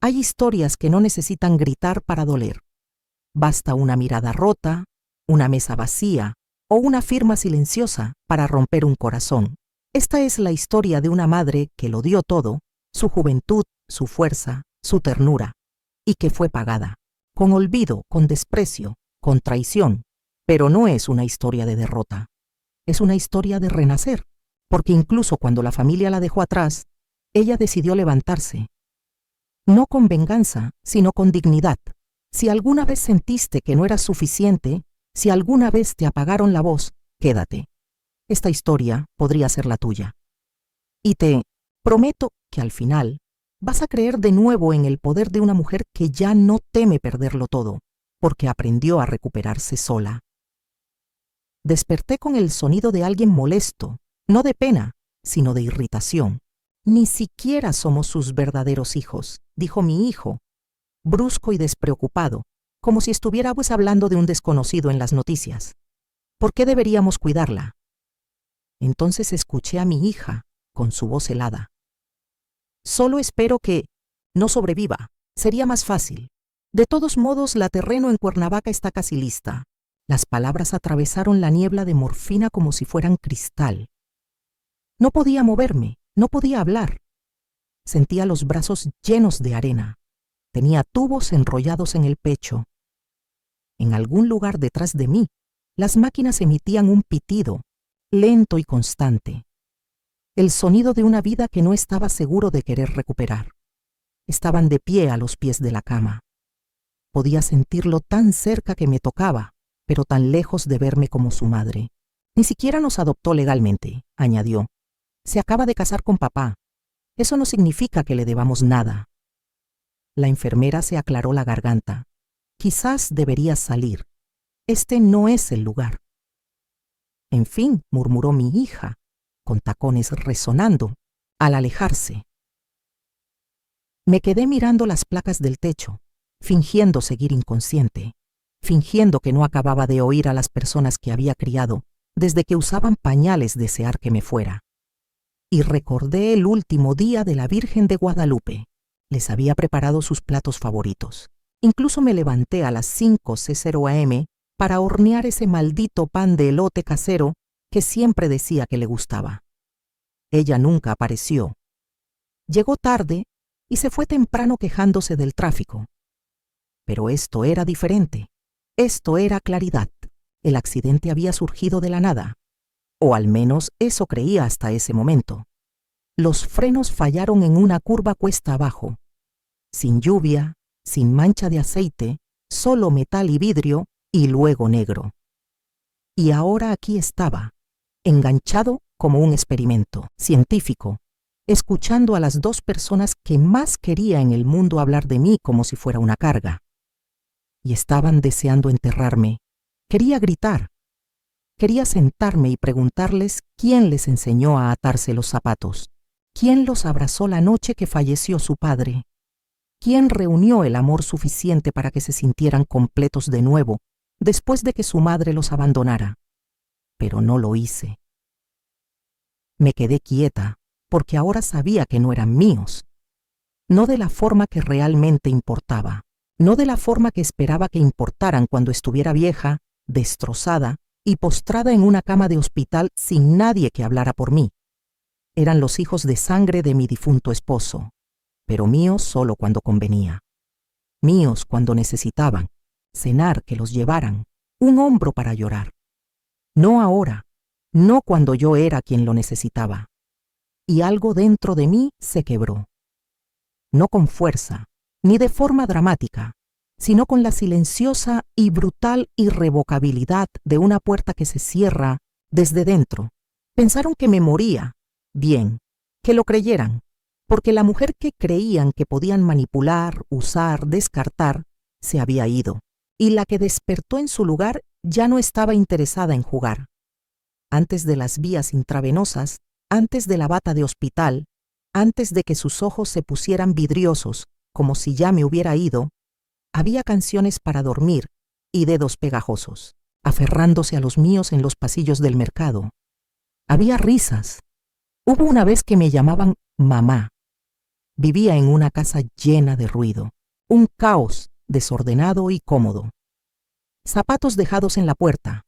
Hay historias que no necesitan gritar para doler. Basta una mirada rota, una mesa vacía o una firma silenciosa para romper un corazón. Esta es la historia de una madre que lo dio todo, su juventud, su fuerza, su ternura, y que fue pagada, con olvido, con desprecio, con traición. Pero no es una historia de derrota, es una historia de renacer, porque incluso cuando la familia la dejó atrás, ella decidió levantarse. No con venganza, sino con dignidad. Si alguna vez sentiste que no eras suficiente, si alguna vez te apagaron la voz, quédate. Esta historia podría ser la tuya. Y te prometo que al final vas a creer de nuevo en el poder de una mujer que ya no teme perderlo todo, porque aprendió a recuperarse sola. Desperté con el sonido de alguien molesto, no de pena, sino de irritación. Ni siquiera somos sus verdaderos hijos, dijo mi hijo, brusco y despreocupado, como si estuviera hablando de un desconocido en las noticias. ¿Por qué deberíamos cuidarla? Entonces escuché a mi hija, con su voz helada. Solo espero que no sobreviva. Sería más fácil. De todos modos, la terreno en Cuernavaca está casi lista. Las palabras atravesaron la niebla de morfina como si fueran cristal. No podía moverme, no podía hablar. Sentía los brazos llenos de arena. Tenía tubos enrollados en el pecho. En algún lugar detrás de mí, las máquinas emitían un pitido, lento y constante. El sonido de una vida que no estaba seguro de querer recuperar. Estaban de pie a los pies de la cama. Podía sentirlo tan cerca que me tocaba, pero tan lejos de verme como su madre. Ni siquiera nos adoptó legalmente, añadió. Se acaba de casar con papá. Eso no significa que le debamos nada. La enfermera se aclaró la garganta. Quizás deberías salir. Este no es el lugar. En fin, murmuró mi hija, con tacones resonando, al alejarse. Me quedé mirando las placas del techo, fingiendo seguir inconsciente, fingiendo que no acababa de oír a las personas que había criado desde que usaban pañales desear que me fuera. Y recordé el último día de la Virgen de Guadalupe. Les había preparado sus platos favoritos. Incluso me levanté a las 5:00 am para hornear ese maldito pan de elote casero que siempre decía que le gustaba. Ella nunca apareció. Llegó tarde y se fue temprano quejándose del tráfico. Pero esto era diferente. Esto era claridad. El accidente había surgido de la nada. O al menos eso creía hasta ese momento. Los frenos fallaron en una curva cuesta abajo. Sin lluvia, sin mancha de aceite, solo metal y vidrio y luego negro. Y ahora aquí estaba, enganchado como un experimento científico, escuchando a las dos personas que más quería en el mundo hablar de mí como si fuera una carga. Y estaban deseando enterrarme. Quería gritar. Quería sentarme y preguntarles quién les enseñó a atarse los zapatos, quién los abrazó la noche que falleció su padre, quién reunió el amor suficiente para que se sintieran completos de nuevo después de que su madre los abandonara. Pero no lo hice. Me quedé quieta, porque ahora sabía que no eran míos. No de la forma que realmente importaba, no de la forma que esperaba que importaran cuando estuviera vieja, destrozada y postrada en una cama de hospital sin nadie que hablara por mí. Eran los hijos de sangre de mi difunto esposo, pero míos solo cuando convenía. Míos cuando necesitaban, cenar que los llevaran, un hombro para llorar. No ahora, no cuando yo era quien lo necesitaba. Y algo dentro de mí se quebró. No con fuerza, ni de forma dramática, sino con la silenciosa y brutal irrevocabilidad de una puerta que se cierra desde dentro. Pensaron que me moría. Bien, que lo creyeran, porque la mujer que creían que podían manipular, usar, descartar, se había ido, y la que despertó en su lugar ya no estaba interesada en jugar. Antes de las vías intravenosas, antes de la bata de hospital, antes de que sus ojos se pusieran vidriosos, como si ya me hubiera ido, había canciones para dormir y dedos pegajosos, aferrándose a los míos en los pasillos del mercado. Había risas. Hubo una vez que me llamaban mamá. Vivía en una casa llena de ruido, un caos desordenado y cómodo. Zapatos dejados en la puerta,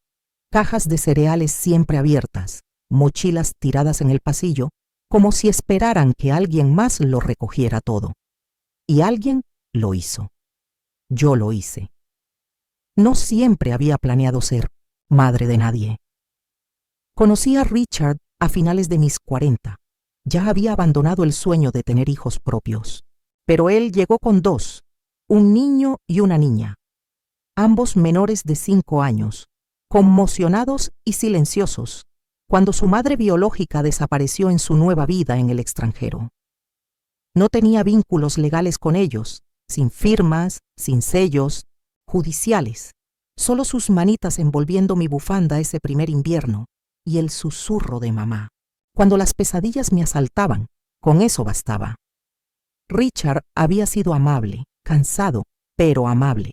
cajas de cereales siempre abiertas, mochilas tiradas en el pasillo, como si esperaran que alguien más lo recogiera todo. Y alguien lo hizo. Yo lo hice. No siempre había planeado ser madre de nadie. Conocí a Richard a finales de mis 40. Ya había abandonado el sueño de tener hijos propios. Pero él llegó con 2, un niño y una niña, ambos menores de 5 años, conmocionados y silenciosos, cuando su madre biológica desapareció en su nueva vida en el extranjero. No tenía vínculos legales con ellos, sin firmas, sin sellos, judiciales, solo sus manitas envolviendo mi bufanda ese primer invierno y el susurro de mamá. Cuando las pesadillas me asaltaban, con eso bastaba. Richard había sido amable, cansado, pero amable.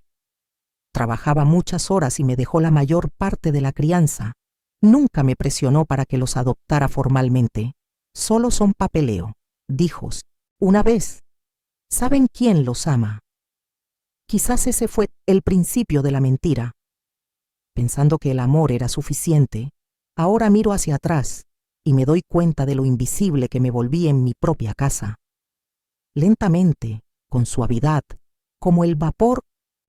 Trabajaba muchas horas y me dejó la mayor parte de la crianza. Nunca me presionó para que los adoptara formalmente. Solo son papeleo, dijos. Una vez. ¿Saben quién los ama? Quizás ese fue el principio de la mentira. Pensando que el amor era suficiente, ahora miro hacia atrás y me doy cuenta de lo invisible que me volví en mi propia casa. Lentamente, con suavidad, como el vapor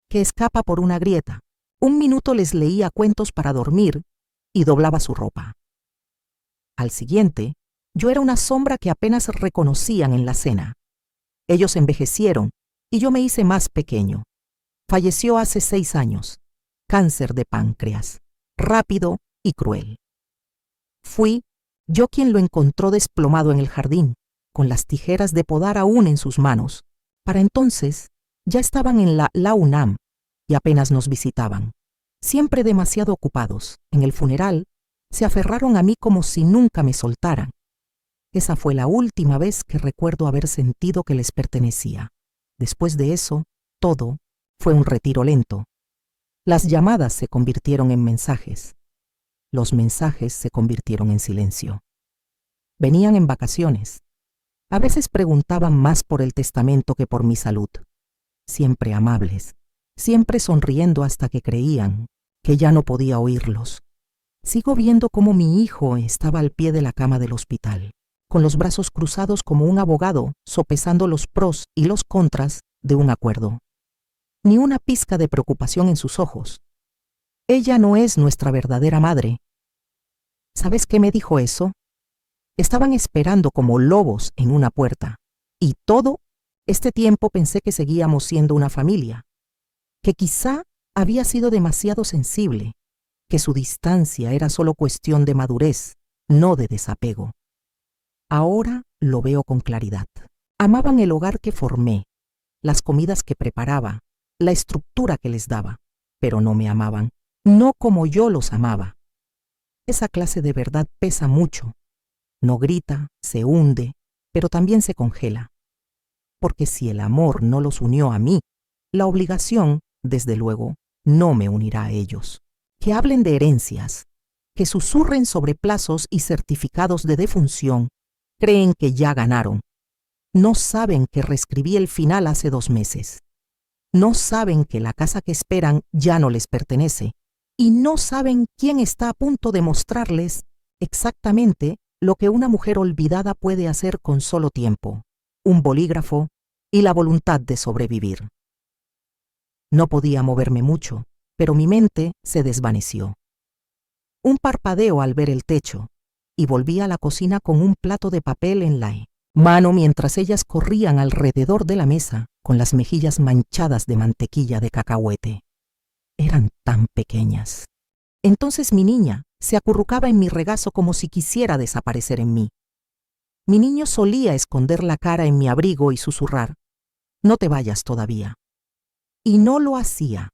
que escapa por una grieta. Un minuto les leía cuentos para dormir y doblaba su ropa. Al siguiente, yo era una sombra que apenas reconocían en la cena. Ellos envejecieron y yo me hice más pequeño. Falleció hace 6 años. Cáncer de páncreas. Rápido y cruel. Fui yo quien lo encontró desplomado en el jardín, con las tijeras de podar aún en sus manos. Para entonces, ya estaban en la UNAM y apenas nos visitaban. Siempre demasiado ocupados. En el funeral, se aferraron a mí como si nunca me soltaran. Esa fue la última vez que recuerdo haber sentido que les pertenecía. Después de eso, todo fue un retiro lento. Las llamadas se convirtieron en mensajes. Los mensajes se convirtieron en silencio. Venían en vacaciones. A veces preguntaban más por el testamento que por mi salud. Siempre amables, siempre sonriendo hasta que creían que ya no podía oírlos. Sigo viendo cómo mi hijo estaba al pie de la cama del hospital, con los brazos cruzados como un abogado, sopesando los pros y los contras de un acuerdo. Ni una pizca de preocupación en sus ojos. Ella no es nuestra verdadera madre. ¿Sabes qué me dijo eso? Estaban esperando como lobos en una puerta, y todo este tiempo pensé que seguíamos siendo una familia, que quizá había sido demasiado sensible, que su distancia era solo cuestión de madurez, no de desapego. Ahora lo veo con claridad. Amaban el hogar que formé, las comidas que preparaba, la estructura que les daba, pero no me amaban, no como yo los amaba. Esa clase de verdad pesa mucho. No grita, se hunde, pero también se congela. Porque si el amor no los unió a mí, la obligación, desde luego, no me unirá a ellos. Que hablen de herencias, que susurren sobre plazos y certificados de defunción, creen que ya ganaron. No saben que reescribí el final hace 2 meses. No saben que la casa que esperan ya no les pertenece. Y no saben quién está a punto de mostrarles exactamente lo que una mujer olvidada puede hacer con solo tiempo, un bolígrafo y la voluntad de sobrevivir. No podía moverme mucho, pero mi mente se desvaneció. Un parpadeo al ver el techo, y volví a la cocina con un plato de papel en la mano mientras ellas corrían alrededor de la mesa con las mejillas manchadas de mantequilla de cacahuete. Eran tan pequeñas. Entonces mi niña se acurrucaba en mi regazo como si quisiera desaparecer en mí. Mi niño solía esconder la cara en mi abrigo y susurrar, «No te vayas todavía». Y no lo hacía.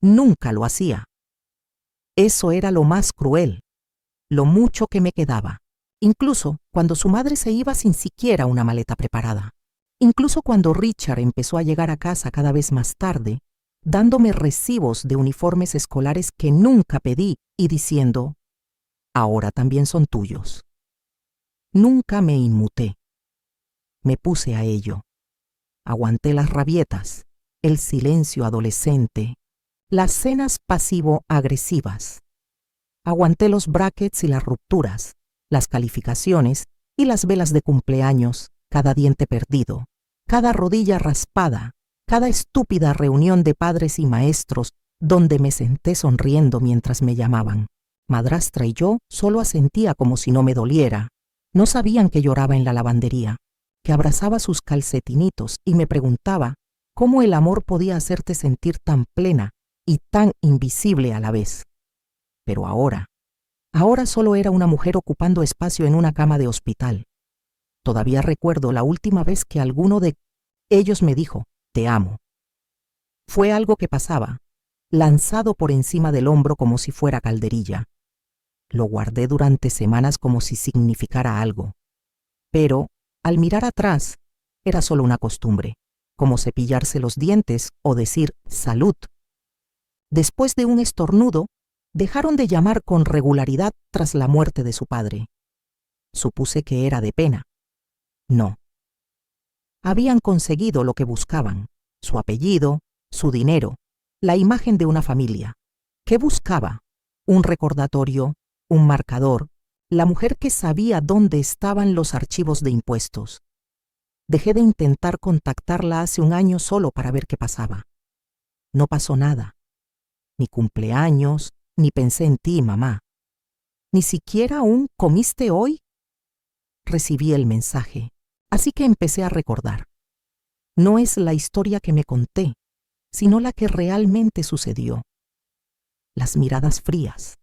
Nunca lo hacía. Eso era lo más cruel, lo mucho que me quedaba. Incluso cuando su madre se iba sin siquiera una maleta preparada. Incluso cuando Richard empezó a llegar a casa cada vez más tarde, dándome recibos de uniformes escolares que nunca pedí y diciendo, «Ahora también son tuyos». Nunca me inmuté. Me puse a ello. Aguanté las rabietas, el silencio adolescente, las cenas pasivo-agresivas. Aguanté los brackets y las rupturas, las calificaciones y las velas de cumpleaños, cada diente perdido, cada rodilla raspada, cada estúpida reunión de padres y maestros donde me senté sonriendo mientras me llamaban. Madrastra y yo solo asentía como si no me doliera. No sabían que lloraba en la lavandería, que abrazaba sus calcetinitos y me preguntaba cómo el amor podía hacerte sentir tan plena y tan invisible a la vez. Pero ahora solo era una mujer ocupando espacio en una cama de hospital. Todavía recuerdo la última vez que alguno de ellos me dijo, «Te amo». Fue algo que pasaba, lanzado por encima del hombro como si fuera calderilla. Lo guardé durante semanas como si significara algo. Pero, al mirar atrás, era solo una costumbre, como cepillarse los dientes o decir «salud». Después de un estornudo, dejaron de llamar con regularidad tras la muerte de su padre. Supuse que era de pena. No. Habían conseguido lo que buscaban, su apellido, su dinero, la imagen de una familia. ¿Qué buscaba? Un recordatorio, un marcador, la mujer que sabía dónde estaban los archivos de impuestos. Dejé de intentar contactarla hace un año solo para ver qué pasaba. No pasó nada. Ni cumpleaños, ni pensé en ti, mamá. Ni siquiera un ¿comiste hoy? Recibí el mensaje, así que empecé a recordar. No es la historia que me conté, sino la que realmente sucedió. Las miradas frías,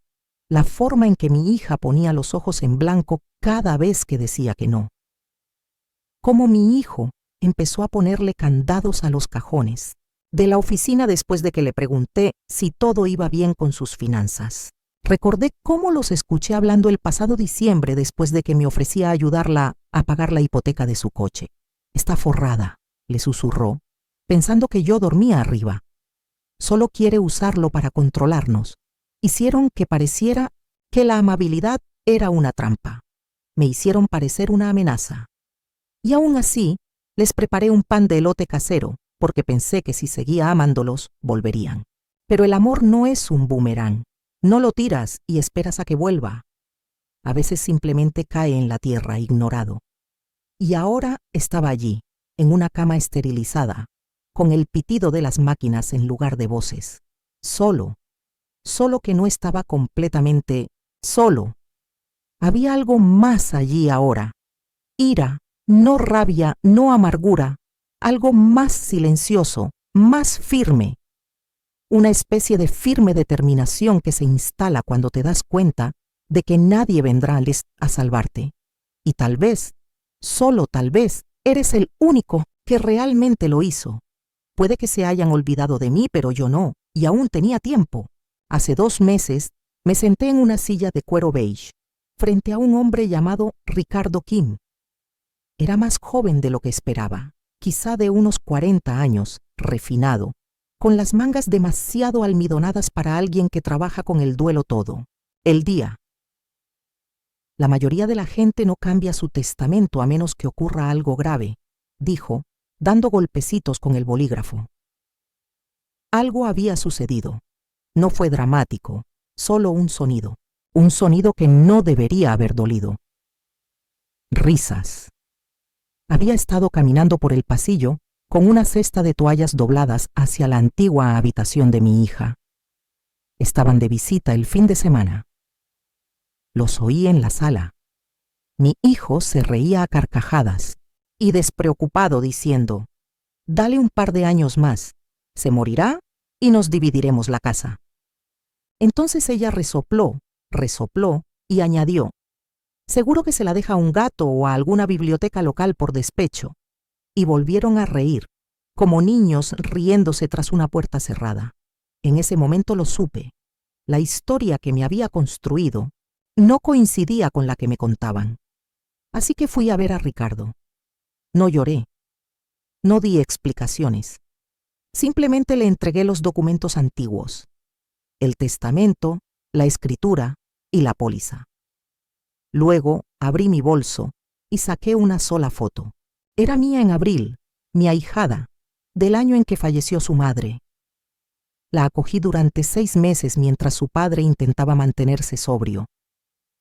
la forma en que mi hija ponía los ojos en blanco cada vez que decía que no. Cómo mi hijo empezó a ponerle candados a los cajones de la oficina después de que le pregunté si todo iba bien con sus finanzas. Recordé cómo los escuché hablando el pasado diciembre después de que me ofrecía ayudarla a pagar la hipoteca de su coche. «Está forrada», le susurró, pensando que yo dormía arriba. «Solo quiere usarlo para controlarnos». Hicieron que pareciera que la amabilidad era una trampa. Me hicieron parecer una amenaza. Y aún así, les preparé un pan de elote casero, porque pensé que si seguía amándolos, volverían. Pero el amor no es un boomerang. No lo tiras y esperas a que vuelva. A veces simplemente cae en la tierra, ignorado. Y ahora estaba allí, en una cama esterilizada, con el pitido de las máquinas en lugar de voces. Solo que no estaba completamente solo. Había algo más allí ahora. Ira, no rabia, no amargura. Algo más silencioso, más firme. Una especie de firme determinación que se instala cuando te das cuenta de que nadie vendrá a salvarte. Y tal vez, solo tal vez, eres el único que realmente lo hizo. Puede que se hayan olvidado de mí, pero yo no, y aún tenía tiempo. Hace 2 meses me senté en una silla de cuero beige, frente a un hombre llamado Ricardo Kim. Era más joven de lo que esperaba, quizá de unos 40 años, refinado, con las mangas demasiado almidonadas para alguien que trabaja con el duelo todo el día. La mayoría de la gente no cambia su testamento a menos que ocurra algo grave, dijo, dando golpecitos con el bolígrafo. Algo había sucedido. No fue dramático, solo un sonido que no debería haber dolido. Risas. Había estado caminando por el pasillo con una cesta de toallas dobladas hacia la antigua habitación de mi hija. Estaban de visita el fin de semana. Los oí en la sala. Mi hijo se reía a carcajadas y despreocupado diciendo, «Dale un par de años más, se morirá y nos dividiremos la casa». Entonces ella resopló y añadió, «Seguro que se la deja a un gato o a alguna biblioteca local por despecho». Y volvieron a reír, como niños riéndose tras una puerta cerrada. En ese momento lo supe. La historia que me había construido no coincidía con la que me contaban. Así que fui a ver a Ricardo. No lloré. No di explicaciones. Simplemente le entregué los documentos antiguos. El testamento, la escritura y la póliza. Luego abrí mi bolso y saqué una sola foto. Era mía en abril, mi ahijada, del año en que falleció su madre. La acogí durante 6 meses mientras su padre intentaba mantenerse sobrio.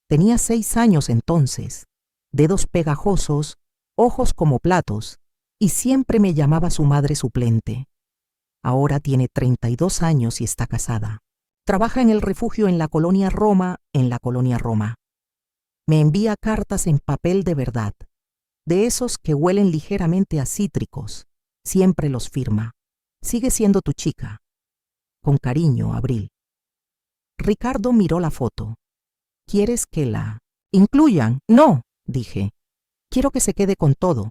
Tenía 6 años entonces, dedos pegajosos, ojos como platos, y siempre me llamaba su madre suplente. Ahora tiene 32 años y está casada. Trabaja en el refugio en la colonia Roma, Me envía cartas en papel de verdad, de esos que huelen ligeramente a cítricos. Siempre los firma. Sigue siendo tu chica. Con cariño, Abril. Ricardo miró la foto. ¿Quieres que la incluyan? No, dije. Quiero que se quede con todo.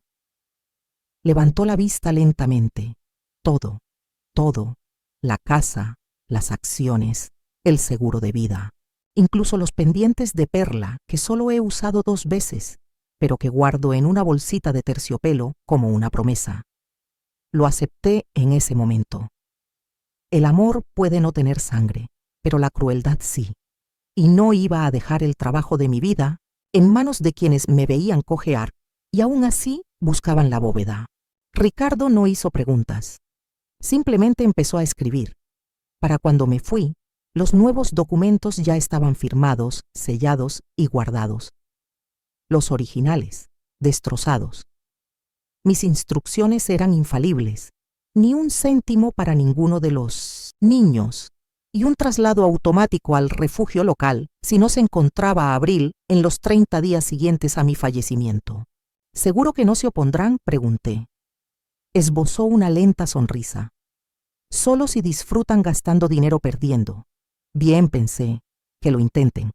Levantó la vista lentamente. Todo. La casa, las acciones, el seguro de vida. Incluso los pendientes de perla que solo he usado 2 veces, pero que guardo en una bolsita de terciopelo como una promesa. Lo acepté en ese momento. El amor puede no tener sangre, pero la crueldad sí. Y no iba a dejar el trabajo de mi vida en manos de quienes me veían cojear y aún así buscaban la bóveda. Ricardo no hizo preguntas. Simplemente empezó a escribir. Para cuando me fui, los nuevos documentos ya estaban firmados, sellados y guardados. Los originales, destrozados. Mis instrucciones eran infalibles. Ni un céntimo para ninguno de los niños y un traslado automático al refugio local si no se encontraba a Abril en los 30 días siguientes a mi fallecimiento. ¿Seguro que no se opondrán?, pregunté. Esbozó una lenta sonrisa. Solo si disfrutan gastando dinero perdiendo. Bien, pensé, que lo intenten.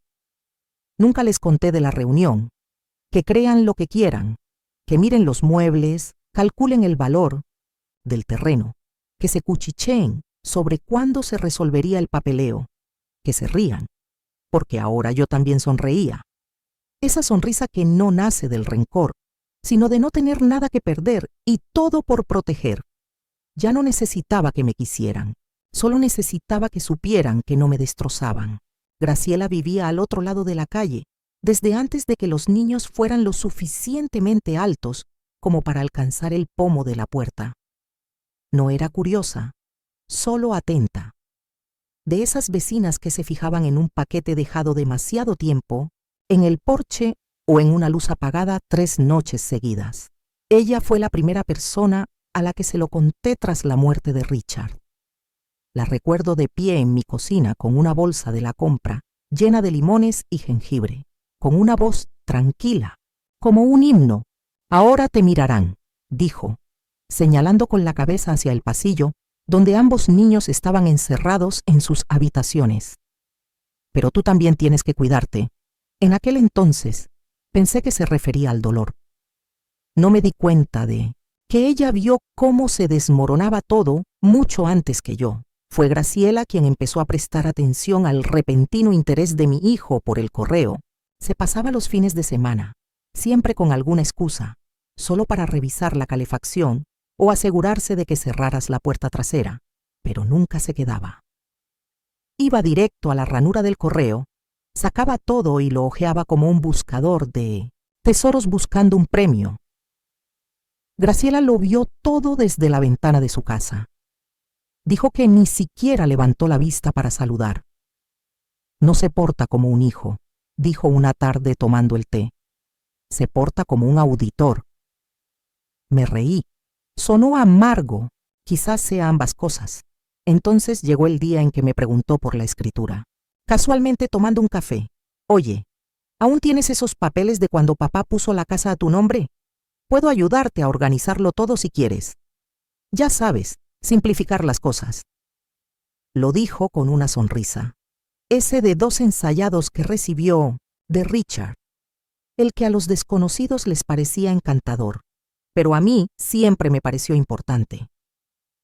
Nunca les conté de la reunión. Que crean lo que quieran, que miren los muebles, calculen el valor del terreno, que se cuchicheen sobre cuándo se resolvería el papeleo, que se rían, porque ahora yo también sonreía. Esa sonrisa que no nace del rencor, sino de no tener nada que perder y todo por proteger. Ya no necesitaba que me quisieran, solo necesitaba que supieran que no me destrozaban. Graciela vivía al otro lado de la calle, desde antes de que los niños fueran lo suficientemente altos como para alcanzar el pomo de la puerta. No era curiosa, solo atenta. De esas vecinas que se fijaban en un paquete dejado demasiado tiempo, en el porche o en una luz apagada 3 noches seguidas. Ella fue la primera persona a la que se lo conté tras la muerte de Richard. La recuerdo de pie en mi cocina con una bolsa de la compra llena de limones y jengibre, con una voz tranquila, como un himno. Ahora te mirarán, dijo, señalando con la cabeza hacia el pasillo, donde ambos niños estaban encerrados en sus habitaciones. Pero tú también tienes que cuidarte. En aquel entonces, pensé que se refería al dolor. No me di cuenta de que ella vio cómo se desmoronaba todo mucho antes que yo. Fue Graciela quien empezó a prestar atención al repentino interés de mi hijo por el correo. Se pasaba los fines de semana, siempre con alguna excusa, solo para revisar la calefacción o asegurarse de que cerraras la puerta trasera, pero nunca se quedaba. Iba directo a la ranura del correo, sacaba todo y lo hojeaba como un buscador de tesoros buscando un premio. Graciela lo vio todo desde la ventana de su casa. Dijo que ni siquiera levantó la vista para saludar. No se porta como un hijo, dijo una tarde tomando el té. Se porta como un auditor. Me reí. Sonó amargo, quizás sea ambas cosas. Entonces llegó el día en que me preguntó por la escritura. Casualmente tomando un café. Oye, ¿aún tienes esos papeles de cuando papá puso la casa a tu nombre? Puedo ayudarte a organizarlo todo si quieres. Ya sabes, simplificar las cosas. Lo dijo con una sonrisa. Ese de 2 ensayados que recibió de Richard. El que a los desconocidos les parecía encantador, pero a mí siempre me pareció importante.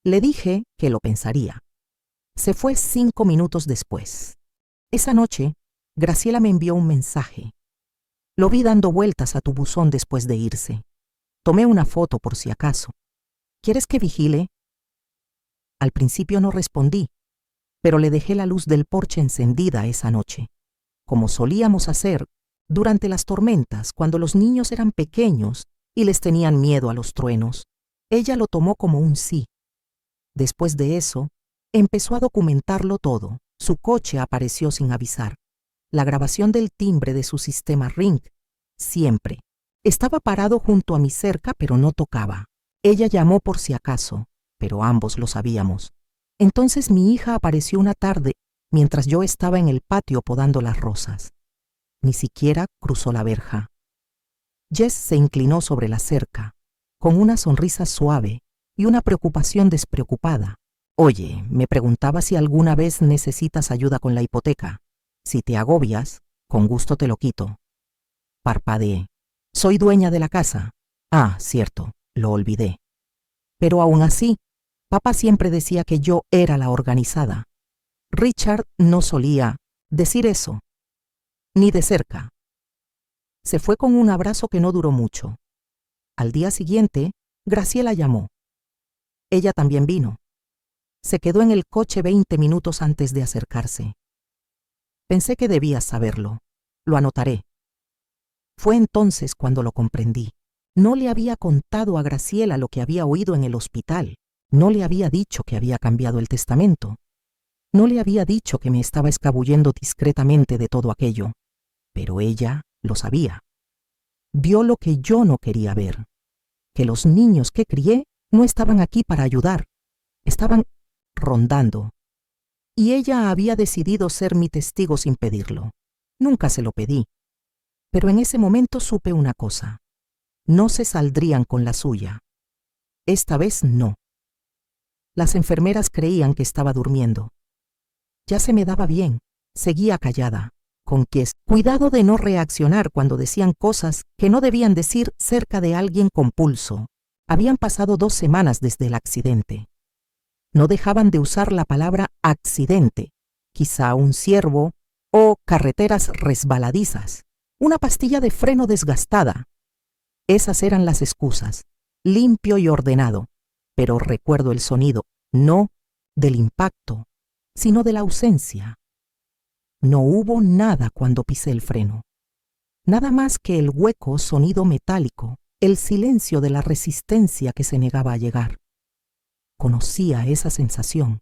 Le dije que lo pensaría. Se fue 5 minutos después. Esa noche, Graciela me envió un mensaje. Lo vi dando vueltas a tu buzón después de irse. Tomé una foto por si acaso. ¿Quieres que vigile? Al principio no respondí, pero le dejé la luz del porche encendida esa noche, como solíamos hacer durante las tormentas cuando los niños eran pequeños y les tenían miedo a los truenos. Ella lo tomó como un sí. Después de eso, empezó a documentarlo todo. Su coche apareció sin avisar. La grabación del timbre de su sistema Ring, siempre. Estaba parado junto a mi cerca, pero no tocaba. Ella llamó por si acaso, pero ambos lo sabíamos. Entonces mi hija apareció una tarde mientras yo estaba en el patio podando las rosas. Ni siquiera cruzó la verja. Jess se inclinó sobre la cerca, con una sonrisa suave y una preocupación despreocupada. Oye, me preguntaba si alguna vez necesitas ayuda con la hipoteca. Si te agobias, con gusto te lo quito. Parpadeé. Soy dueña de la casa. Ah, cierto, lo olvidé. Pero aún así, papá siempre decía que yo era la organizada. Richard no solía decir eso, ni de cerca. Se fue con un abrazo que no duró mucho. Al día siguiente, Graciela llamó. Ella también vino. Se quedó en el coche 20 minutos antes de acercarse. Pensé que debías saberlo. Lo anotaré. Fue entonces cuando lo comprendí. No le había contado a Graciela lo que había oído en el hospital. No le había dicho que había cambiado el testamento. No le había dicho que me estaba escabullendo discretamente de todo aquello. Pero ella lo sabía. Vio lo que yo no quería ver. Que los niños que crié no estaban aquí para ayudar. Estaban rondando. Y ella había decidido ser mi testigo sin pedirlo. Nunca se lo pedí. Pero en ese momento supe una cosa. No se saldrían con la suya. Esta vez no. Las enfermeras creían que estaba durmiendo. Ya se me daba bien. Seguía callada, con cuidado de no reaccionar cuando decían cosas que no debían decir cerca de alguien con pulso. Habían pasado 2 semanas desde el accidente. No dejaban de usar la palabra accidente, quizá un ciervo o carreteras resbaladizas, una pastilla de freno desgastada. Esas eran las excusas, limpio y ordenado, pero recuerdo el sonido, no del impacto, sino de la ausencia. No hubo nada cuando pisé el freno. Nada más que el hueco sonido metálico, el silencio de la resistencia que se negaba a llegar. Conocía esa sensación.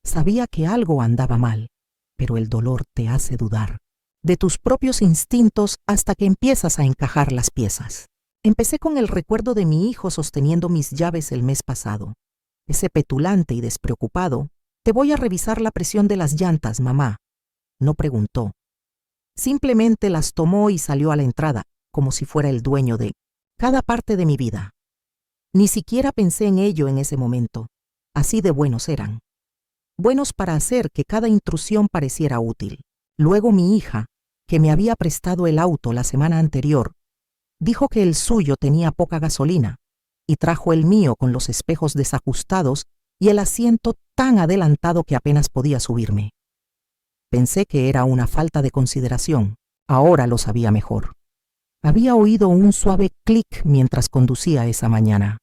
Sabía que algo andaba mal, pero el dolor te hace dudar de tus propios instintos hasta que empiezas a encajar las piezas. Empecé con el recuerdo de mi hijo sosteniendo mis llaves el mes pasado. Ese petulante y despreocupado, «Te voy a revisar la presión de las llantas, mamá». No preguntó. Simplemente las tomó y salió a la entrada, como si fuera el dueño de cada parte de mi vida. Ni siquiera pensé en ello en ese momento. Así de buenos eran. Buenos para hacer que cada intrusión pareciera útil. Luego mi hija, que me había prestado el auto la semana anterior, dijo que el suyo tenía poca gasolina y trajo el mío con los espejos desajustados y el asiento tan adelantado que apenas podía subirme. Pensé que era una falta de consideración. Ahora lo sabía mejor. Había oído un suave clic mientras conducía esa mañana.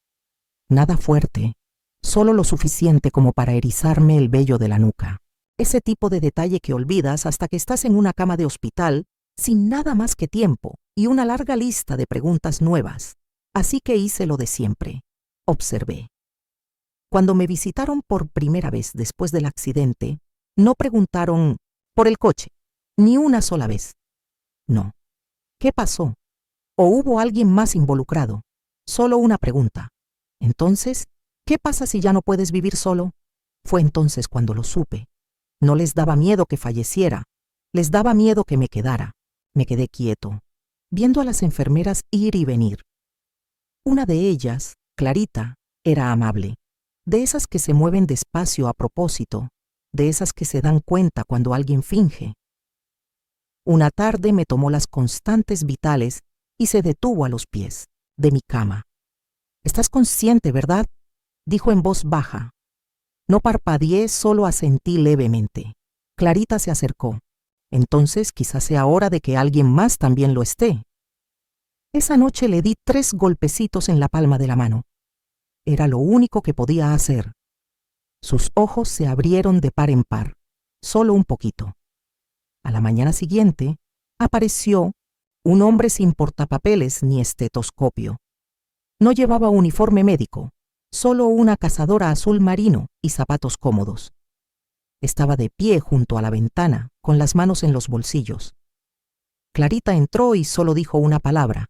Nada fuerte, solo lo suficiente como para erizarme el vello de la nuca. Ese tipo de detalle que olvidas hasta que estás en una cama de hospital sin nada más que tiempo y una larga lista de preguntas nuevas. Así que hice lo de siempre. Observé. Cuando me visitaron por primera vez después del accidente, no preguntaron por el coche, ni una sola vez. No. ¿Qué pasó? ¿O hubo alguien más involucrado? Solo una pregunta. Entonces, ¿qué pasa si ya no puedes vivir solo? Fue entonces cuando lo supe. No les daba miedo que falleciera, les daba miedo que me quedara. Me quedé quieto, viendo a las enfermeras ir y venir. Una de ellas, Clarita, era amable, de esas que se mueven despacio a propósito, de esas que se dan cuenta cuando alguien finge. Una tarde me tomó las constantes vitales y se detuvo a los pies de mi cama. «¿Estás consciente, verdad?», dijo en voz baja. No parpadeé, solo asentí levemente. Clarita se acercó. Entonces quizás sea hora de que alguien más también lo esté. Esa noche le di 3 golpecitos en la palma de la mano. Era lo único que podía hacer. Sus ojos se abrieron de par en par, solo un poquito. A la mañana siguiente, apareció un hombre sin portapapeles ni estetoscopio. No llevaba uniforme médico, solo una cazadora azul marino y zapatos cómodos. Estaba de pie junto a la ventana, con las manos en los bolsillos. Clarita entró y solo dijo una palabra: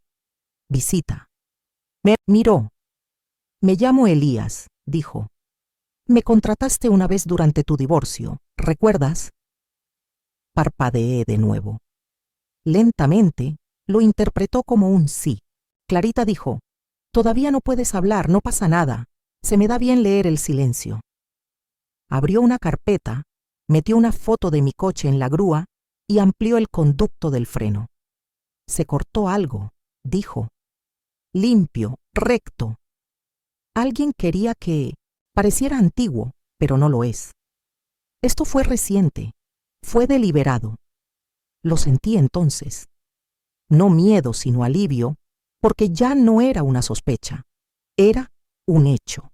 visita. Me miró. Me llamo Elías, dijo. Me contrataste una vez durante tu divorcio, ¿recuerdas? Parpadeé de nuevo. Lentamente, lo interpretó como un sí. Clarita dijo: todavía no puedes hablar, no pasa nada. Se me da bien leer el silencio. Abrió una carpeta, metió una foto de mi coche en la grúa y amplió el conducto del freno. Se cortó algo, dijo. Limpio, recto. Alguien quería que pareciera antiguo, pero no lo es. Esto fue reciente, fue deliberado. Lo sentí entonces. No miedo, sino alivio, porque ya no era una sospecha, era un hecho.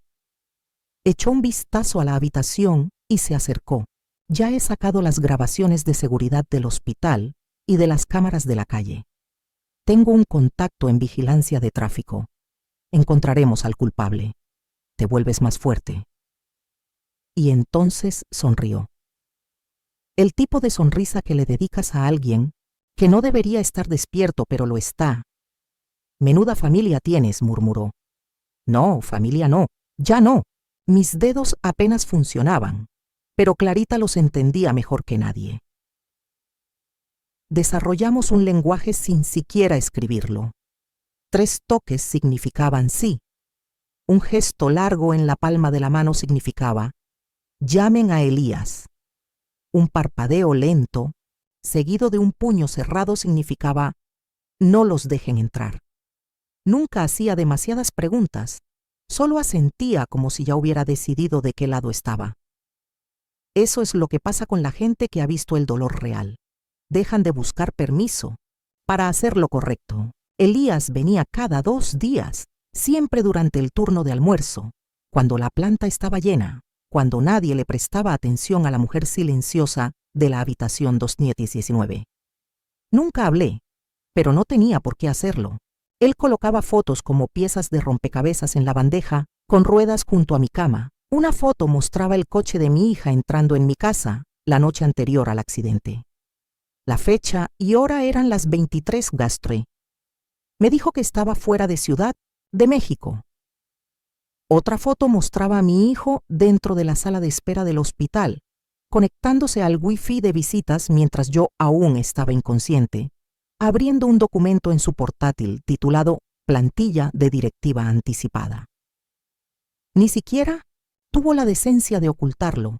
Echó un vistazo a la habitación y se acercó. Ya he sacado las grabaciones de seguridad del hospital y de las cámaras de la calle. Tengo un contacto en vigilancia de tráfico. Encontraremos al culpable. Te vuelves más fuerte. Y entonces sonrió. El tipo de sonrisa que le dedicas a alguien que no debería estar despierto, pero lo está. Menuda familia tienes, murmuró. No, familia no, ya no. Mis dedos apenas funcionaban, pero Clarita los entendía mejor que nadie. Desarrollamos un lenguaje sin siquiera escribirlo. 3 toques significaban sí. Un gesto largo en la palma de la mano significaba: llamen a Elías. Un parpadeo lento, seguido de un puño cerrado, significaba: no los dejen entrar. Nunca hacía demasiadas preguntas, solo asentía como si ya hubiera decidido de qué lado estaba. Eso es lo que pasa con la gente que ha visto el dolor real. Dejan de buscar permiso para hacer lo correcto. Elías venía cada 2 días, siempre durante el turno de almuerzo, cuando la planta estaba llena, cuando nadie le prestaba atención a la mujer silenciosa de la habitación 219. Nunca hablé, pero no tenía por qué hacerlo. Él colocaba fotos como piezas de rompecabezas en la bandeja, con ruedas junto a mi cama. Una foto mostraba el coche de mi hija entrando en mi casa la noche anterior al accidente. La fecha y hora eran las 23 Gastre. Me dijo que estaba fuera de Ciudad de México. Otra foto mostraba a mi hijo dentro de la sala de espera del hospital, conectándose al wifi de visitas mientras yo aún estaba inconsciente, abriendo un documento en su portátil titulado Plantilla de Directiva Anticipada. Ni siquiera tuvo la decencia de ocultarlo.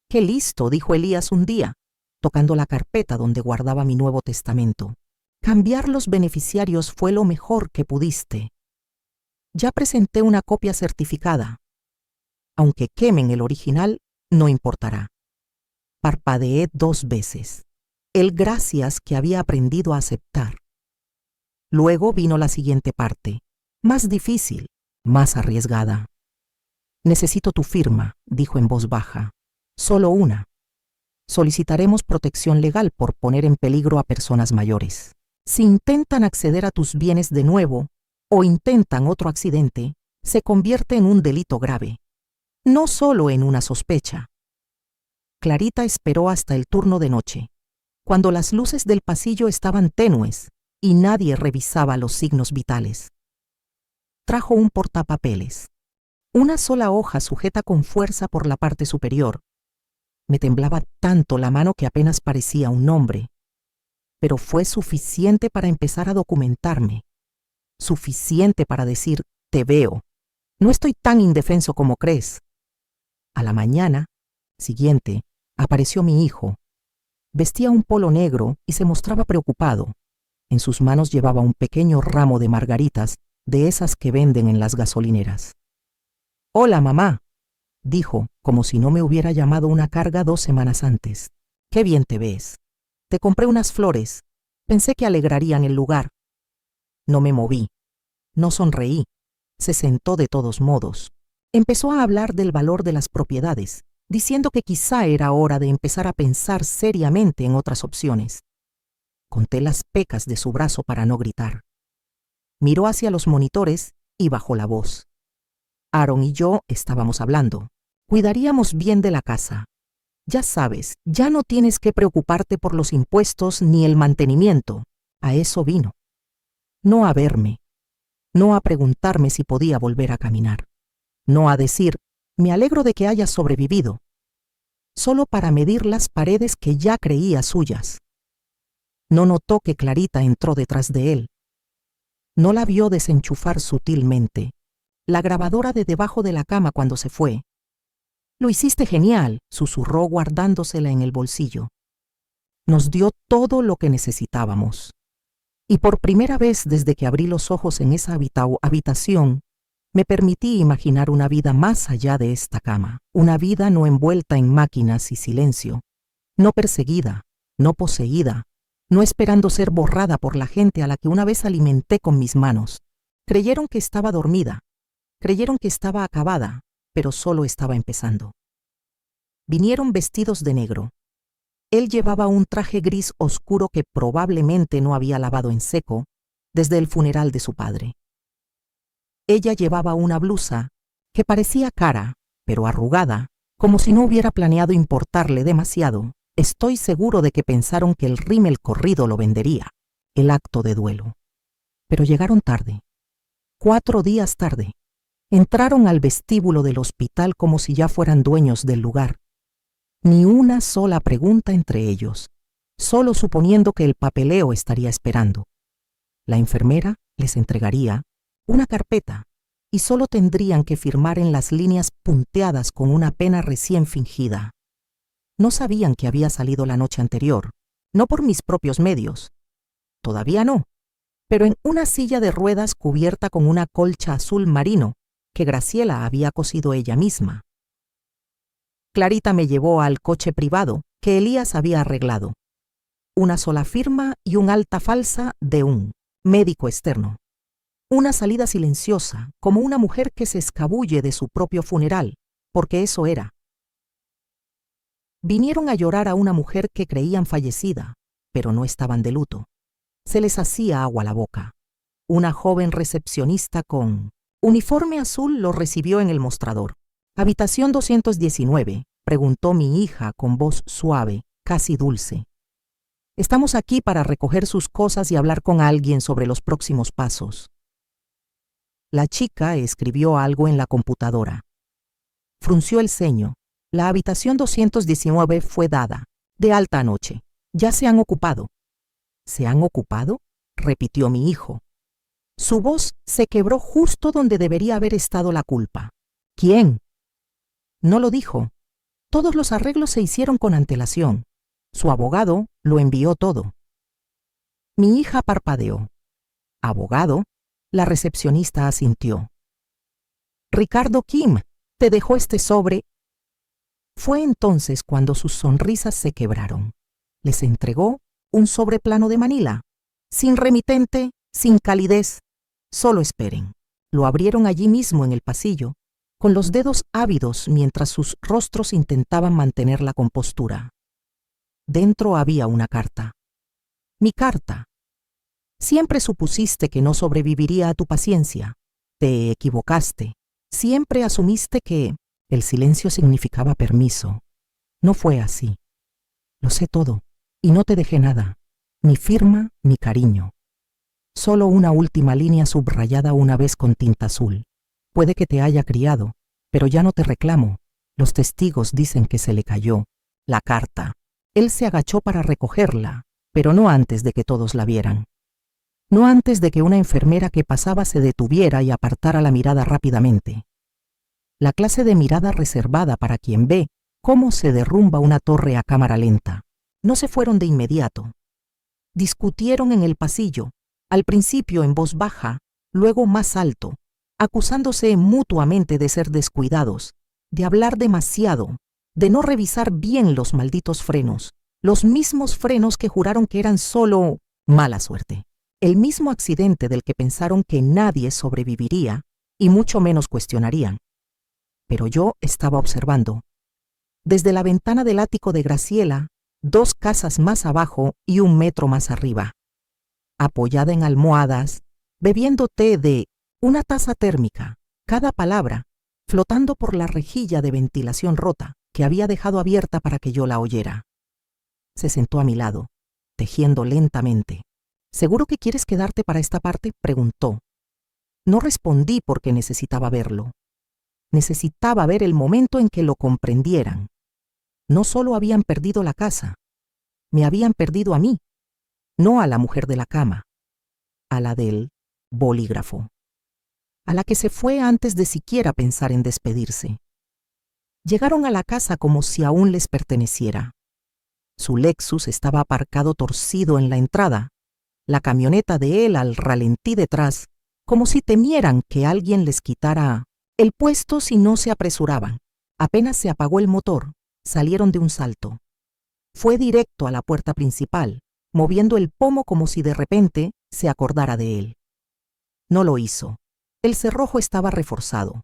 «Qué listo», dijo Elías un día, tocando la carpeta donde guardaba mi Nuevo Testamento. «Cambiar los beneficiarios fue lo mejor que pudiste. Ya presenté una copia certificada. Aunque quemen el original, no importará». Parpadeé 2 veces. El gracias que había aprendido a aceptar. Luego vino la siguiente parte, más difícil, más arriesgada. «Necesito tu firma», dijo en voz baja. «Solo una. Solicitaremos protección legal por poner en peligro a personas mayores. Si intentan acceder a tus bienes de nuevo o intentan otro accidente, se convierte en un delito grave, no solo en una sospecha». Clarita esperó hasta el turno de noche, cuando las luces del pasillo estaban tenues y nadie revisaba los signos vitales. Trajo un portapapeles. Una sola hoja sujeta con fuerza por la parte superior. Me temblaba tanto la mano que apenas parecía un nombre, pero fue suficiente para empezar a documentarme. Suficiente para decir: te veo. No estoy tan indefenso como crees. A la mañana siguiente apareció mi hijo. Vestía un polo negro y se mostraba preocupado. En sus manos llevaba un pequeño ramo de margaritas, de esas que venden en las gasolineras. «Hola, mamá», dijo, como si no me hubiera llamado una carga 2 semanas antes. «Qué bien te ves. Te compré unas flores. Pensé que alegrarían el lugar». No me moví. No sonreí. Se sentó de todos modos. Empezó a hablar del valor de las propiedades, diciendo que quizá era hora de empezar a pensar seriamente en otras opciones. Conté las pecas de su brazo para no gritar. Miró hacia los monitores y bajó la voz. Aaron y yo estábamos hablando. Cuidaríamos bien de la casa. Ya sabes, ya no tienes que preocuparte por los impuestos ni el mantenimiento. A eso vino. No a verme. No a preguntarme si podía volver a caminar. No a decir, me alegro de que hayas sobrevivido. Solo para medir las paredes que ya creía suyas. No notó que Clarita entró detrás de él. No la vio desenchufar sutilmente la grabadora de debajo de la cama cuando se fue. Lo hiciste genial, susurró guardándosela en el bolsillo. Nos dio todo lo que necesitábamos. Y por primera vez desde que abrí los ojos en esa habitación, me permití imaginar una vida más allá de esta cama, una vida no envuelta en máquinas y silencio, no perseguida, no poseída, no esperando ser borrada por la gente a la que una vez alimenté con mis manos. Creyeron que estaba dormida, creyeron que estaba acabada, pero solo estaba empezando. Vinieron vestidos de negro. Él llevaba un traje gris oscuro que probablemente no había lavado en seco desde el funeral de su padre. Ella llevaba una blusa que parecía cara, pero arrugada, como si no hubiera planeado importarle demasiado. Estoy seguro de que pensaron que el rímel corrido lo vendería, el acto de duelo. Pero llegaron tarde. 4 días tarde. Entraron al vestíbulo del hospital como si ya fueran dueños del lugar. Ni una sola pregunta entre ellos, solo suponiendo que el papeleo estaría esperando. La enfermera les entregaría una carpeta y solo tendrían que firmar en las líneas punteadas con una pena recién fingida. No sabían que había salido la noche anterior, no por mis propios medios. Todavía no, pero en una silla de ruedas cubierta con una colcha azul marino que Graciela había cosido ella misma. Clarita me llevó al coche privado que Elías había arreglado. Una sola firma y un alta falsa de un médico externo. Una salida silenciosa, como una mujer que se escabulle de su propio funeral, porque eso era. Vinieron a llorar a una mujer que creían fallecida, pero no estaban de luto. Se les hacía agua la boca. Una joven recepcionista con uniforme azul lo recibió en el mostrador. «¿Habitación 219?» preguntó mi hija con voz suave, casi dulce. «Estamos aquí para recoger sus cosas y hablar con alguien sobre los próximos pasos». La chica escribió algo en la computadora. Frunció el ceño. «La habitación 219 fue dada, de alta anoche. Ya se han ocupado». «¿Se han ocupado?», repitió mi hijo. Su voz se quebró justo donde debería haber estado la culpa. «¿Quién?». No lo dijo. Todos los arreglos se hicieron con antelación. Su abogado lo envió todo. Mi hija parpadeó. «¿Abogado?». La recepcionista asintió. «Ricardo Kim, te dejó este sobre». Fue entonces cuando sus sonrisas se quebraron. Les entregó un sobre plano de Manila, sin remitente, sin calidez. «Solo esperen». Lo abrieron allí mismo en el pasillo, con los dedos ávidos mientras sus rostros intentaban mantener la compostura. Dentro había una carta. Mi carta. Siempre supusiste que no sobreviviría a tu paciencia. Te equivocaste. Siempre asumiste que el silencio significaba permiso. No fue así. Lo sé todo, y no te dejé nada, ni firma ni cariño. Solo una última línea subrayada una vez con tinta azul. Puede que te haya criado, pero ya no te reclamo. Los testigos dicen que se le cayó la carta. Él se agachó para recogerla, pero no antes de que todos la vieran. No antes de que una enfermera que pasaba se detuviera y apartara la mirada rápidamente. La clase de mirada reservada para quien ve cómo se derrumba una torre a cámara lenta. No se fueron de inmediato. Discutieron en el pasillo, al principio en voz baja, luego más alto, acusándose mutuamente de ser descuidados, de hablar demasiado, de no revisar bien los malditos frenos, los mismos frenos que juraron que eran solo mala suerte, el mismo accidente del que pensaron que nadie sobreviviría y mucho menos cuestionarían. Pero yo estaba observando. Desde la ventana del ático de Graciela, 2 casas más abajo y 1 metro más arriba. Apoyada en almohadas, bebiendo té de Una taza térmica, cada palabra, flotando por la rejilla de ventilación rota que había dejado abierta para que yo la oyera. Se sentó a mi lado, tejiendo lentamente. ¿Seguro que quieres quedarte para esta parte?, preguntó. No respondí porque necesitaba verlo. Necesitaba ver el momento en que lo comprendieran. No solo habían perdido la casa, me habían perdido a mí, no a la mujer de la cama, a la del bolígrafo, a la que se fue antes de siquiera pensar en despedirse. Llegaron a la casa como si aún les perteneciera. Su Lexus estaba aparcado torcido en la entrada, la camioneta de él al ralentí detrás, como si temieran que alguien les quitara el puesto si no se apresuraban. Apenas se apagó el motor, salieron de un salto. Fue directo a la puerta principal, moviendo el pomo como si de repente se acordara de él. No lo hizo. El cerrojo estaba reforzado.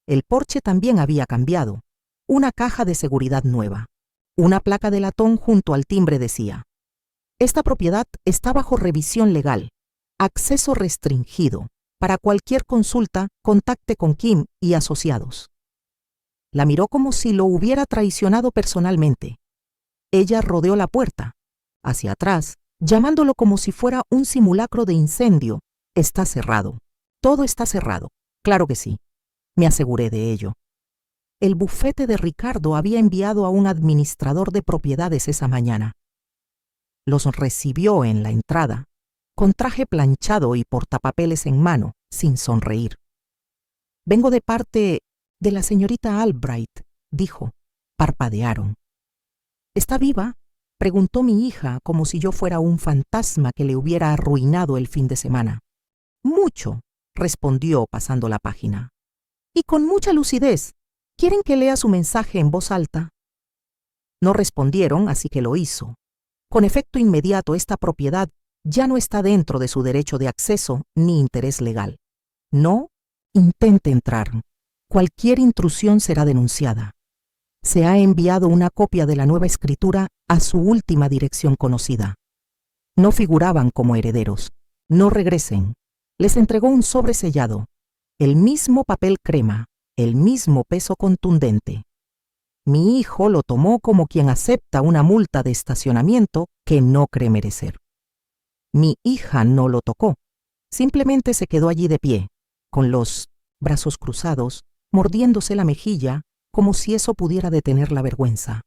El porche también había cambiado. Una caja de seguridad nueva. Una placa de latón junto al timbre decía: esta propiedad está bajo revisión legal. Acceso restringido. Para cualquier consulta, contacte con Kim y asociados. La miró como si lo hubiera traicionado personalmente. Ella rodeó la puerta, hacia atrás, llamándolo como si fuera un simulacro de incendio. Está cerrado. Todo está cerrado. Claro que sí. Me aseguré de ello. El bufete de Ricardo había enviado a un administrador de propiedades esa mañana. Los recibió en la entrada, con traje planchado y portapapeles en mano, sin sonreír. Vengo de parte de la señorita Albright, dijo. Parpadearon. ¿Está viva?, preguntó mi hija como si yo fuera un fantasma que le hubiera arruinado el fin de semana. Mucho, respondió pasando la página. Y con mucha lucidez. ¿Quieren que lea su mensaje en voz alta? No respondieron, así que lo hizo. Con efecto inmediato, esta propiedad ya no está dentro de su derecho de acceso ni interés legal. No intente entrar. Cualquier intrusión será denunciada. Se ha enviado una copia de la nueva escritura a su última dirección conocida. No figuraban como herederos. No regresen. Les entregó un sobre sellado. El mismo papel crema, el mismo peso contundente. Mi hijo lo tomó como quien acepta una multa de estacionamiento que no cree merecer. Mi hija no lo tocó. Simplemente se quedó allí de pie, con los brazos cruzados, mordiéndose la mejilla, como si eso pudiera detener la vergüenza.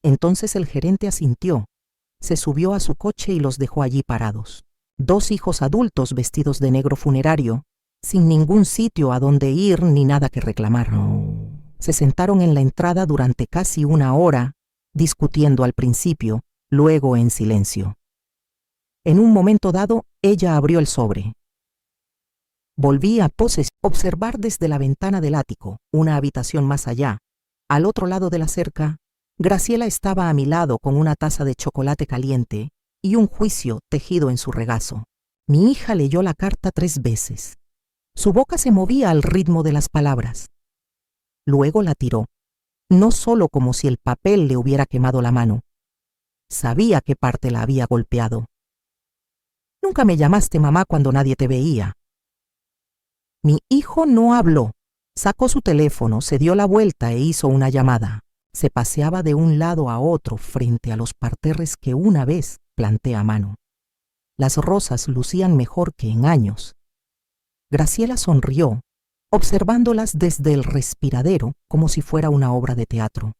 Entonces el gerente asintió, se subió a su coche y los dejó allí parados. 2 hijos adultos vestidos de negro funerario, sin ningún sitio a donde ir ni nada que reclamar. Se sentaron en la entrada durante casi 1 hora, discutiendo al principio, luego en silencio. En un momento dado, ella abrió el sobre. Volví a observar desde la ventana del ático, una habitación más allá. Al otro lado de la cerca, Graciela estaba a mi lado con una taza de chocolate caliente y un juicio tejido en su regazo. Mi hija leyó la carta 3 veces. Su boca se movía al ritmo de las palabras. Luego la tiró, no solo como si el papel le hubiera quemado la mano. Sabía qué parte la había golpeado. Nunca me llamaste mamá cuando nadie te veía. Mi hijo no habló. Sacó su teléfono, se dio la vuelta e hizo una llamada. Se paseaba de un lado a otro frente a los parterres que una vez planté a mano. Las rosas lucían mejor que en años. Graciela sonrió, observándolas desde el respiradero como si fuera una obra de teatro.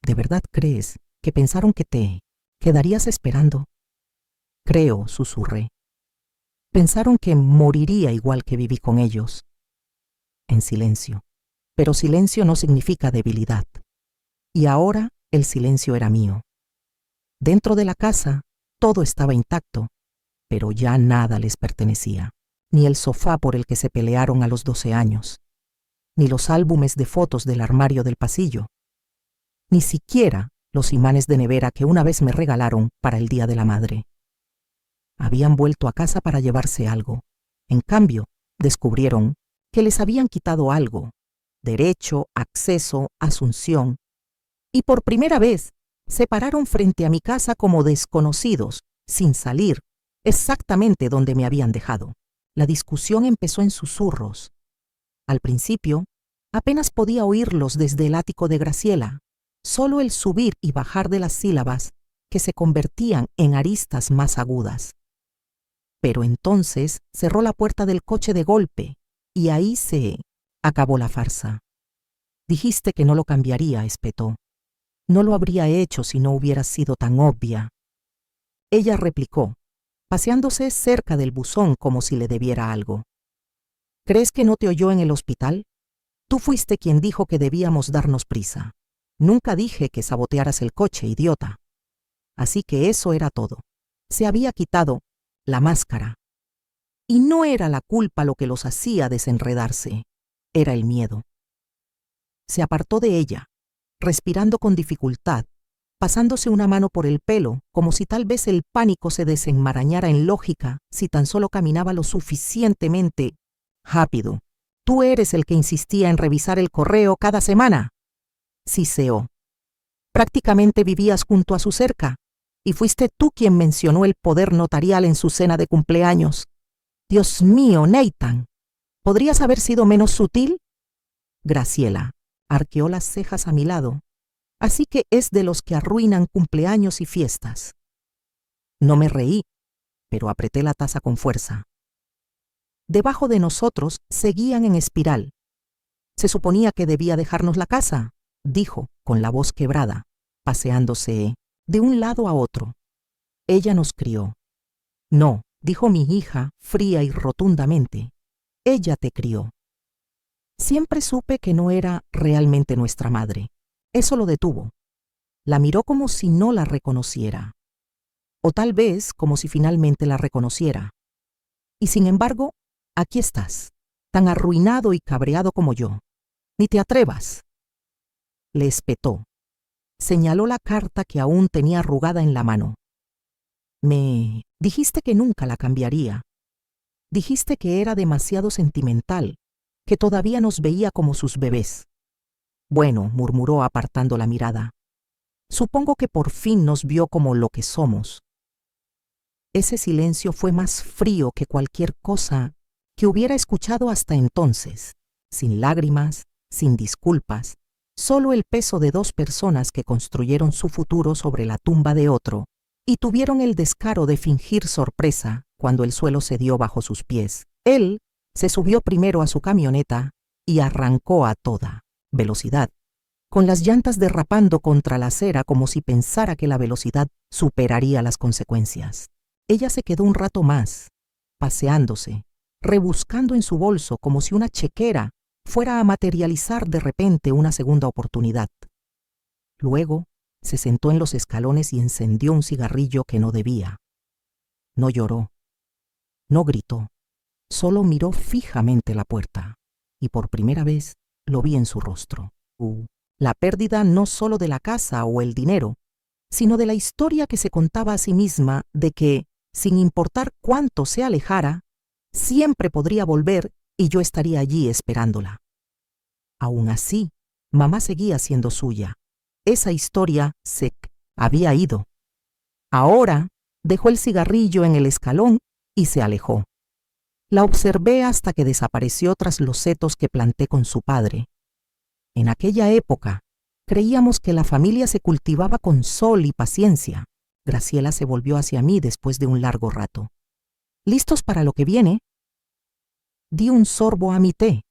¿De verdad crees que pensaron que te quedarías esperando? Creo, susurré. Pensaron que moriría igual que viví con ellos. En silencio. Pero silencio no significa debilidad. Y ahora el silencio era mío. Dentro de la casa todo estaba intacto, pero ya nada les pertenecía. Ni el sofá por el que se pelearon a los 12 años, ni los álbumes de fotos del armario del pasillo, ni siquiera los imanes de nevera que una vez me regalaron para el Día de la Madre. Habían vuelto a casa para llevarse algo. En cambio, descubrieron que les habían quitado algo: derecho, acceso, asunción. Y por primera vez, se pararon frente a mi casa como desconocidos, sin salir, exactamente donde me habían dejado. La discusión empezó en susurros. Al principio, apenas podía oírlos desde el ático de Graciela, solo el subir y bajar de las sílabas que se convertían en aristas más agudas. Pero entonces cerró la puerta del coche de golpe y ahí se acabó la farsa. Dijiste que no lo cambiaría, espetó. No lo habría hecho si no hubieras sido tan obvia. Ella replicó, paseándose cerca del buzón como si le debiera algo. ¿Crees que no te oyó en el hospital? Tú fuiste quien dijo que debíamos darnos prisa. Nunca dije que sabotearas el coche, idiota. Así que eso era todo. Se había quitado la máscara. Y no era la culpa lo que los hacía desenredarse, era el miedo. Se apartó de ella, respirando con dificultad, pasándose una mano por el pelo, como si tal vez el pánico se desenmarañara en lógica si tan solo caminaba lo suficientemente rápido. ¿Tú eres el que insistía en revisar el correo cada semana? Siseó. Prácticamente vivías junto a su cerca, y fuiste tú quien mencionó el poder notarial en su cena de cumpleaños. Dios mío, Nathan, ¿podrías haber sido menos sutil? Graciela arqueó las cejas a mi lado. Así que es de los que arruinan cumpleaños y fiestas. No me reí, pero apreté la taza con fuerza. Debajo de nosotros seguían en espiral. Se suponía que debía dejarnos la casa, dijo, con la voz quebrada, paseándose de un lado a otro. Ella nos crió. No, dijo mi hija, fría y rotundamente. Ella te crió. Siempre supe que no era realmente nuestra madre. Eso lo detuvo. La miró como si no la reconociera. O tal vez como si finalmente la reconociera. Y sin embargo, aquí estás, tan arruinado y cabreado como yo. Ni te atrevas. Le espetó. Señaló la carta que aún tenía arrugada en la mano. Me dijiste que nunca la cambiaría. Dijiste que era demasiado sentimental, que todavía nos veía como sus bebés. Bueno, murmuró apartando la mirada. Supongo que por fin nos vio como lo que somos. Ese silencio fue más frío que cualquier cosa que hubiera escuchado hasta entonces, sin lágrimas, sin disculpas, solo el peso de dos personas que construyeron su futuro sobre la tumba de otro y tuvieron el descaro de fingir sorpresa cuando el suelo cedió bajo sus pies. Él se subió primero a su camioneta y arrancó a toda velocidad, con las llantas derrapando contra la acera como si pensara que la velocidad superaría las consecuencias. Ella se quedó un rato más, paseándose, rebuscando en su bolso como si una chequera fuera a materializar de repente una segunda oportunidad. Luego se sentó en los escalones y encendió un cigarrillo que no debía. No lloró, no gritó, solo miró fijamente la puerta, y por primera vez lo vi en su rostro. La pérdida no solo de la casa o el dinero, sino de la historia que se contaba a sí misma de que, sin importar cuánto se alejara, siempre podría volver y yo estaría allí esperándola. Aún así, mamá seguía siendo suya. Esa historia se había ido. Ahora dejó el cigarrillo en el escalón y se alejó. La observé hasta que desapareció tras los setos que planté con su padre. En aquella época, creíamos que la familia se cultivaba con sol y paciencia. Graciela se volvió hacia mí después de un largo rato. ¿Listos para lo que viene? Di un sorbo a mi té.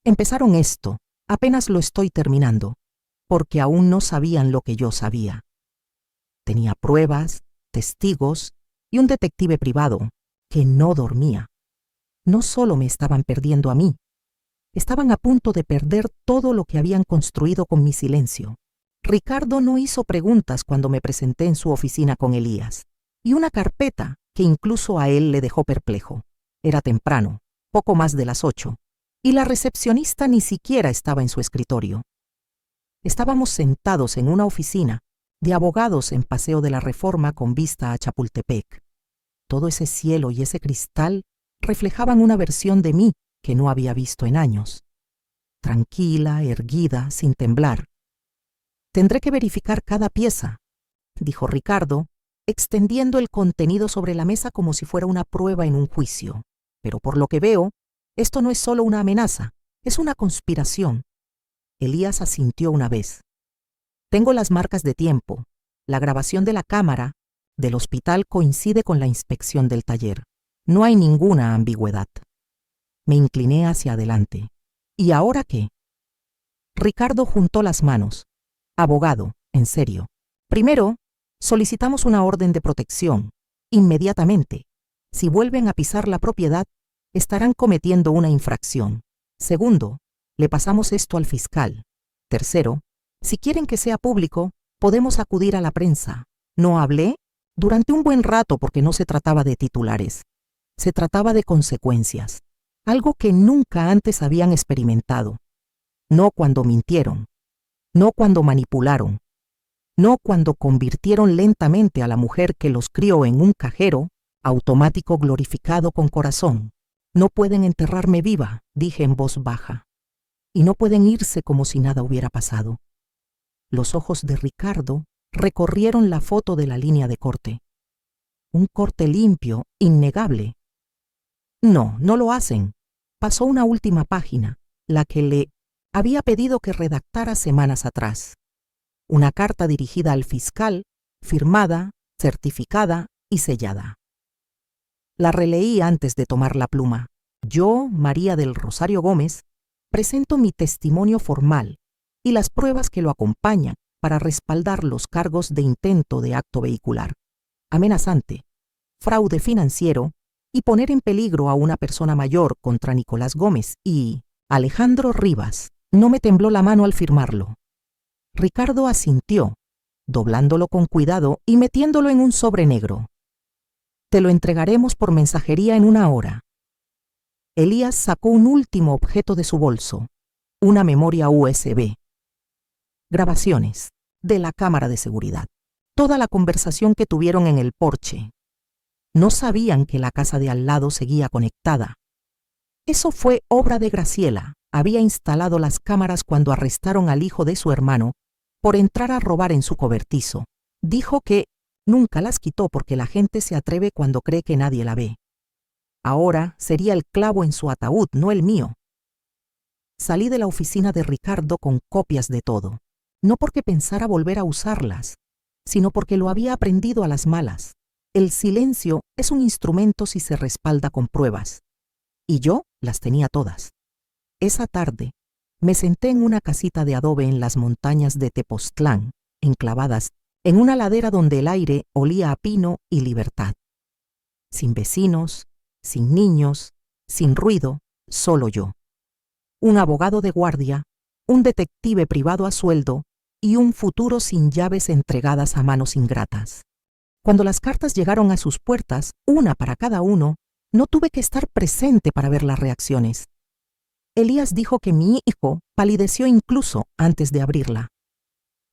Empezaron esto, apenas lo estoy terminando, porque aún no sabían lo que yo sabía. Tenía pruebas, testigos y un detective privado que no dormía. No solo me estaban perdiendo a mí, estaban a punto de perder todo lo que habían construido con mi silencio. Ricardo no hizo preguntas cuando me presenté en su oficina con Elías, y una carpeta que incluso a él le dejó perplejo. Era temprano, poco más de las 8, y la recepcionista ni siquiera estaba en su escritorio. Estábamos sentados en una oficina de abogados en Paseo de la Reforma con vista a Chapultepec. Todo ese cielo y ese cristal reflejaban una versión de mí que no había visto en años. Tranquila, erguida, sin temblar. Tendré que verificar cada pieza, dijo Ricardo, extendiendo el contenido sobre la mesa como si fuera una prueba en un juicio. Pero por lo que veo, esto no es solo una amenaza, es una conspiración. Elías asintió una vez. Tengo las marcas de tiempo. La grabación de la cámara del hospital coincide con la inspección del taller. No hay ninguna ambigüedad. Me incliné hacia adelante. ¿Y ahora qué? Ricardo juntó las manos. Abogado, en serio. Primero, solicitamos una orden de protección. Inmediatamente. Si vuelven a pisar la propiedad, estarán cometiendo una infracción. Segundo, le pasamos esto al fiscal. Tercero, si quieren que sea público, podemos acudir a la prensa. ¿No hablé? Durante un buen rato porque no se trataba de titulares. Se trataba de consecuencias. Algo que nunca antes habían experimentado. No cuando mintieron. No cuando manipularon. No cuando convirtieron lentamente a la mujer que los crió en un cajero automático glorificado con corazón. No pueden enterrarme viva, dije en voz baja. Y no pueden irse como si nada hubiera pasado. Los ojos de Ricardo recorrieron la foto de la línea de corte. Un corte limpio, innegable. No, no lo hacen. Pasó una última página, la que le había pedido que redactara semanas atrás. Una carta dirigida al fiscal, firmada, certificada y sellada. La releí antes de tomar la pluma. Yo, María del Rosario Gómez, presento mi testimonio formal y las pruebas que lo acompañan para respaldar los cargos de intento de acto vehicular, amenazante, fraude financiero y poner en peligro a una persona mayor contra Nicolás Gómez y Alejandro Rivas. No me tembló la mano al firmarlo. Ricardo asintió, doblándolo con cuidado y metiéndolo en un sobre negro. Te lo entregaremos por mensajería en 1 hora. Elías sacó un último objeto de su bolso, una memoria USB. Grabaciones de la cámara de seguridad. Toda la conversación que tuvieron en el porche. No sabían que la casa de al lado seguía conectada. Eso fue obra de Graciela. Había instalado las cámaras cuando arrestaron al hijo de su hermano por entrar a robar en su cobertizo. Dijo que nunca las quitó porque la gente se atreve cuando cree que nadie la ve. Ahora sería el clavo en su ataúd, no el mío. Salí de la oficina de Ricardo con copias de todo, no porque pensara volver a usarlas, sino porque lo había aprendido a las malas. El silencio es un instrumento si se respalda con pruebas. Y yo las tenía todas. Esa tarde, me senté en una casita de adobe en las montañas de Tepoztlán, enclavadas en una ladera donde el aire olía a pino y libertad. Sin vecinos, sin niños, sin ruido, solo yo. Un abogado de guardia, un detective privado a sueldo y un futuro sin llaves entregadas a manos ingratas. Cuando las cartas llegaron a sus puertas, una para cada uno, no tuve que estar presente para ver las reacciones. Elías dijo que mi hijo palideció incluso antes de abrirla.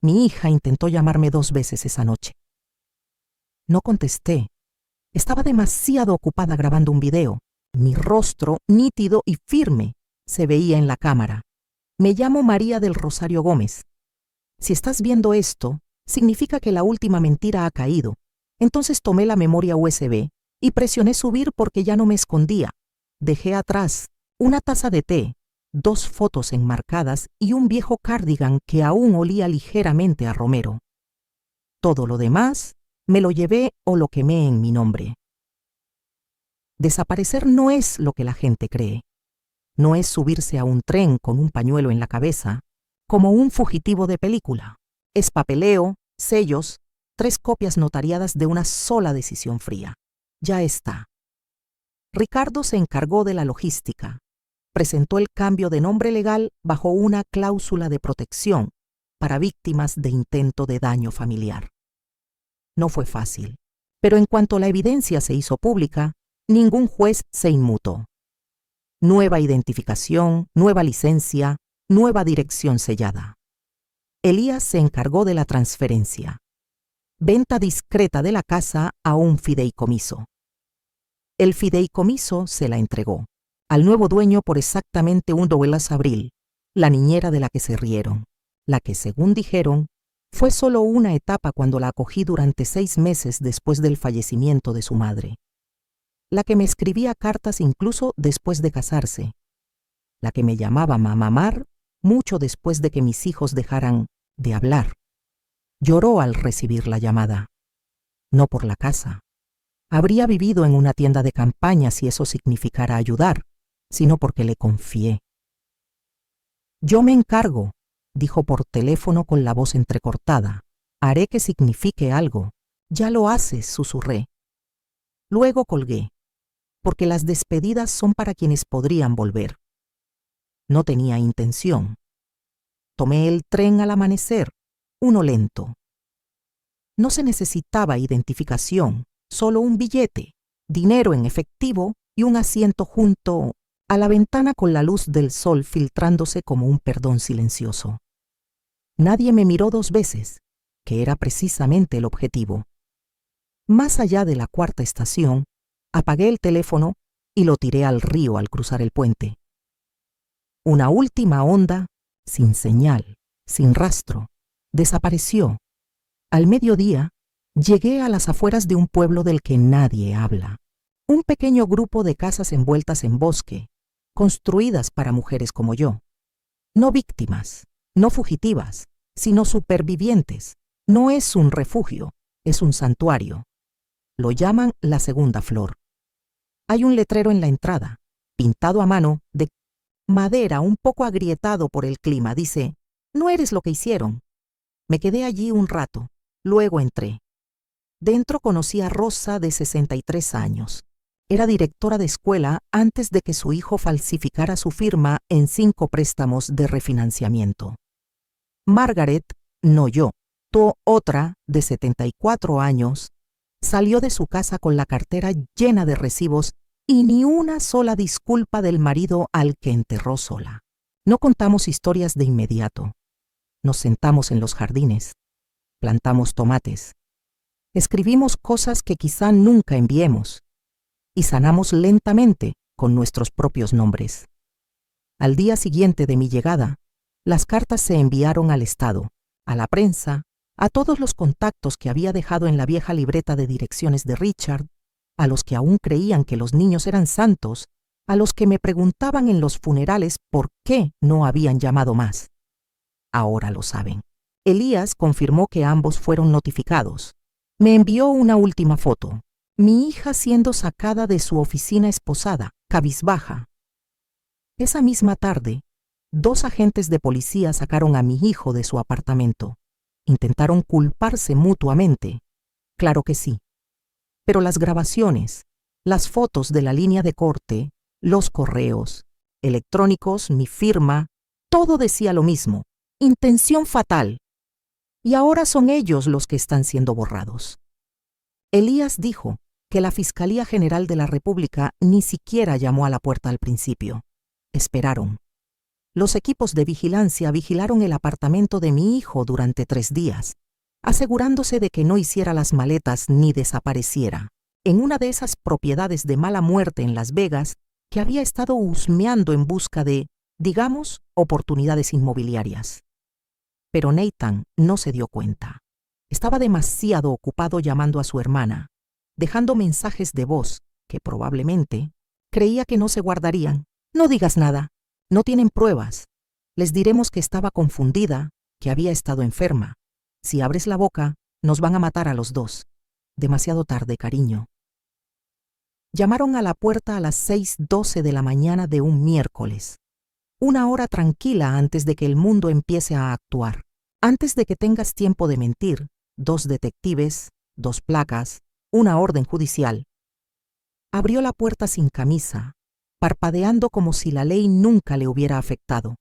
Mi hija intentó llamarme 2 veces esa noche. No contesté. Estaba demasiado ocupada grabando un video. Mi rostro, nítido y firme, se veía en la cámara. Me llamo María del Rosario Gómez. Si estás viendo esto, significa que la última mentira ha caído. Entonces tomé la memoria USB y presioné subir porque ya no me escondía. Dejé atrás una taza de té, 2 fotos enmarcadas y un viejo cardigan que aún olía ligeramente a romero. Todo lo demás me lo llevé o lo quemé en mi nombre. Desaparecer no es lo que la gente cree. No es subirse a un tren con un pañuelo en la cabeza, como un fugitivo de película. Es papeleo, sellos, 3 copias notariadas de una sola decisión fría. Ya está. Ricardo se encargó de la logística. Presentó el cambio de nombre legal bajo una cláusula de protección para víctimas de intento de daño familiar. No fue fácil, pero en cuanto la evidencia se hizo pública, ningún juez se inmutó. Nueva identificación, nueva licencia, nueva dirección sellada. Elías se encargó de la transferencia. Venta discreta de la casa a un fideicomiso. El fideicomiso se la entregó al nuevo dueño por exactamente $1 abril, la niñera de la que se rieron, la que, según dijeron, fue solo una etapa cuando la acogí durante 6 meses después del fallecimiento de su madre. la que me escribía cartas incluso después de casarse, la que me llamaba Mamá Mar mucho después de que mis hijos dejaran de hablar. Lloró al recibir la llamada. No por la casa. Habría vivido en una tienda de campaña si eso significara ayudar, sino porque le confié. Yo me encargo, dijo por teléfono con la voz entrecortada. Haré que signifique algo. Ya lo haces, susurré. Luego colgué, porque las despedidas son para quienes podrían volver. No tenía intención. Tomé el tren al amanecer, uno lento. No se necesitaba identificación, solo un billete, dinero en efectivo y un asiento junto a la ventana con la luz del sol filtrándose como un perdón silencioso. Nadie me miró 2 veces, que era precisamente el objetivo. Más allá de la 4ª estación, apagué el teléfono y lo tiré al río al cruzar el puente. Una última onda, sin señal, sin rastro, desapareció. Al mediodía, llegué a las afueras de un pueblo del que nadie habla. Un pequeño grupo de casas envueltas en bosque, construidas para mujeres como yo. No víctimas, no fugitivas, sino supervivientes. No es un refugio, es un santuario. Lo llaman la segunda flor. Hay un letrero en la entrada, pintado a mano, de madera un poco agrietado por el clima. Dice, no eres lo que hicieron. Me quedé allí un rato, luego entré. Dentro conocí a Rosa, de 63 años. Era directora de escuela antes de que su hijo falsificara su firma en 5 préstamos de refinanciamiento. Margaret, no yo, otra, de 74 años, salió de su casa con la cartera llena de recibos y ni una sola disculpa del marido al que enterró sola. No contamos historias de inmediato. Nos sentamos en los jardines, plantamos tomates, escribimos cosas que quizá nunca enviemos y sanamos lentamente con nuestros propios nombres. Al día siguiente de mi llegada, las cartas se enviaron al Estado, a la prensa, a todos los contactos que había dejado en la vieja libreta de direcciones de Richard, a los que aún creían que los niños eran santos, a los que me preguntaban en los funerales por qué no habían llamado más. Ahora lo saben. Elías confirmó que ambos fueron notificados. Me envió una última foto. Mi hija siendo sacada de su oficina esposada, cabizbaja. Esa misma tarde, 2 agentes de policía sacaron a mi hijo de su apartamento. Intentaron culparse mutuamente. Claro que sí. Pero las grabaciones, las fotos de la línea de corte, los correos electrónicos, mi firma, todo decía lo mismo. Intención fatal. Y ahora son ellos los que están siendo borrados. Elías dijo que la Fiscalía General de la República ni siquiera llamó a la puerta al principio. Esperaron. Los equipos de vigilancia vigilaron el apartamento de mi hijo durante 3 días, asegurándose de que no hiciera las maletas ni desapareciera, en una de esas propiedades de mala muerte en Las Vegas que había estado husmeando en busca de, digamos, oportunidades inmobiliarias. Pero Nathan no se dio cuenta. Estaba demasiado ocupado llamando a su hermana, dejando mensajes de voz que probablemente creía que no se guardarían. No digas nada. No tienen pruebas. Les diremos que estaba confundida, que había estado enferma. Si abres la boca, nos van a matar a los 2. Demasiado tarde, cariño. Llamaron a la puerta a las 6:12 de la mañana de un miércoles. Una hora tranquila antes de que el mundo empiece a actuar. Antes de que tengas tiempo de mentir, 2 detectives, 2 placas, una orden judicial. Abrió la puerta sin camisa, parpadeando como si la ley nunca le hubiera afectado.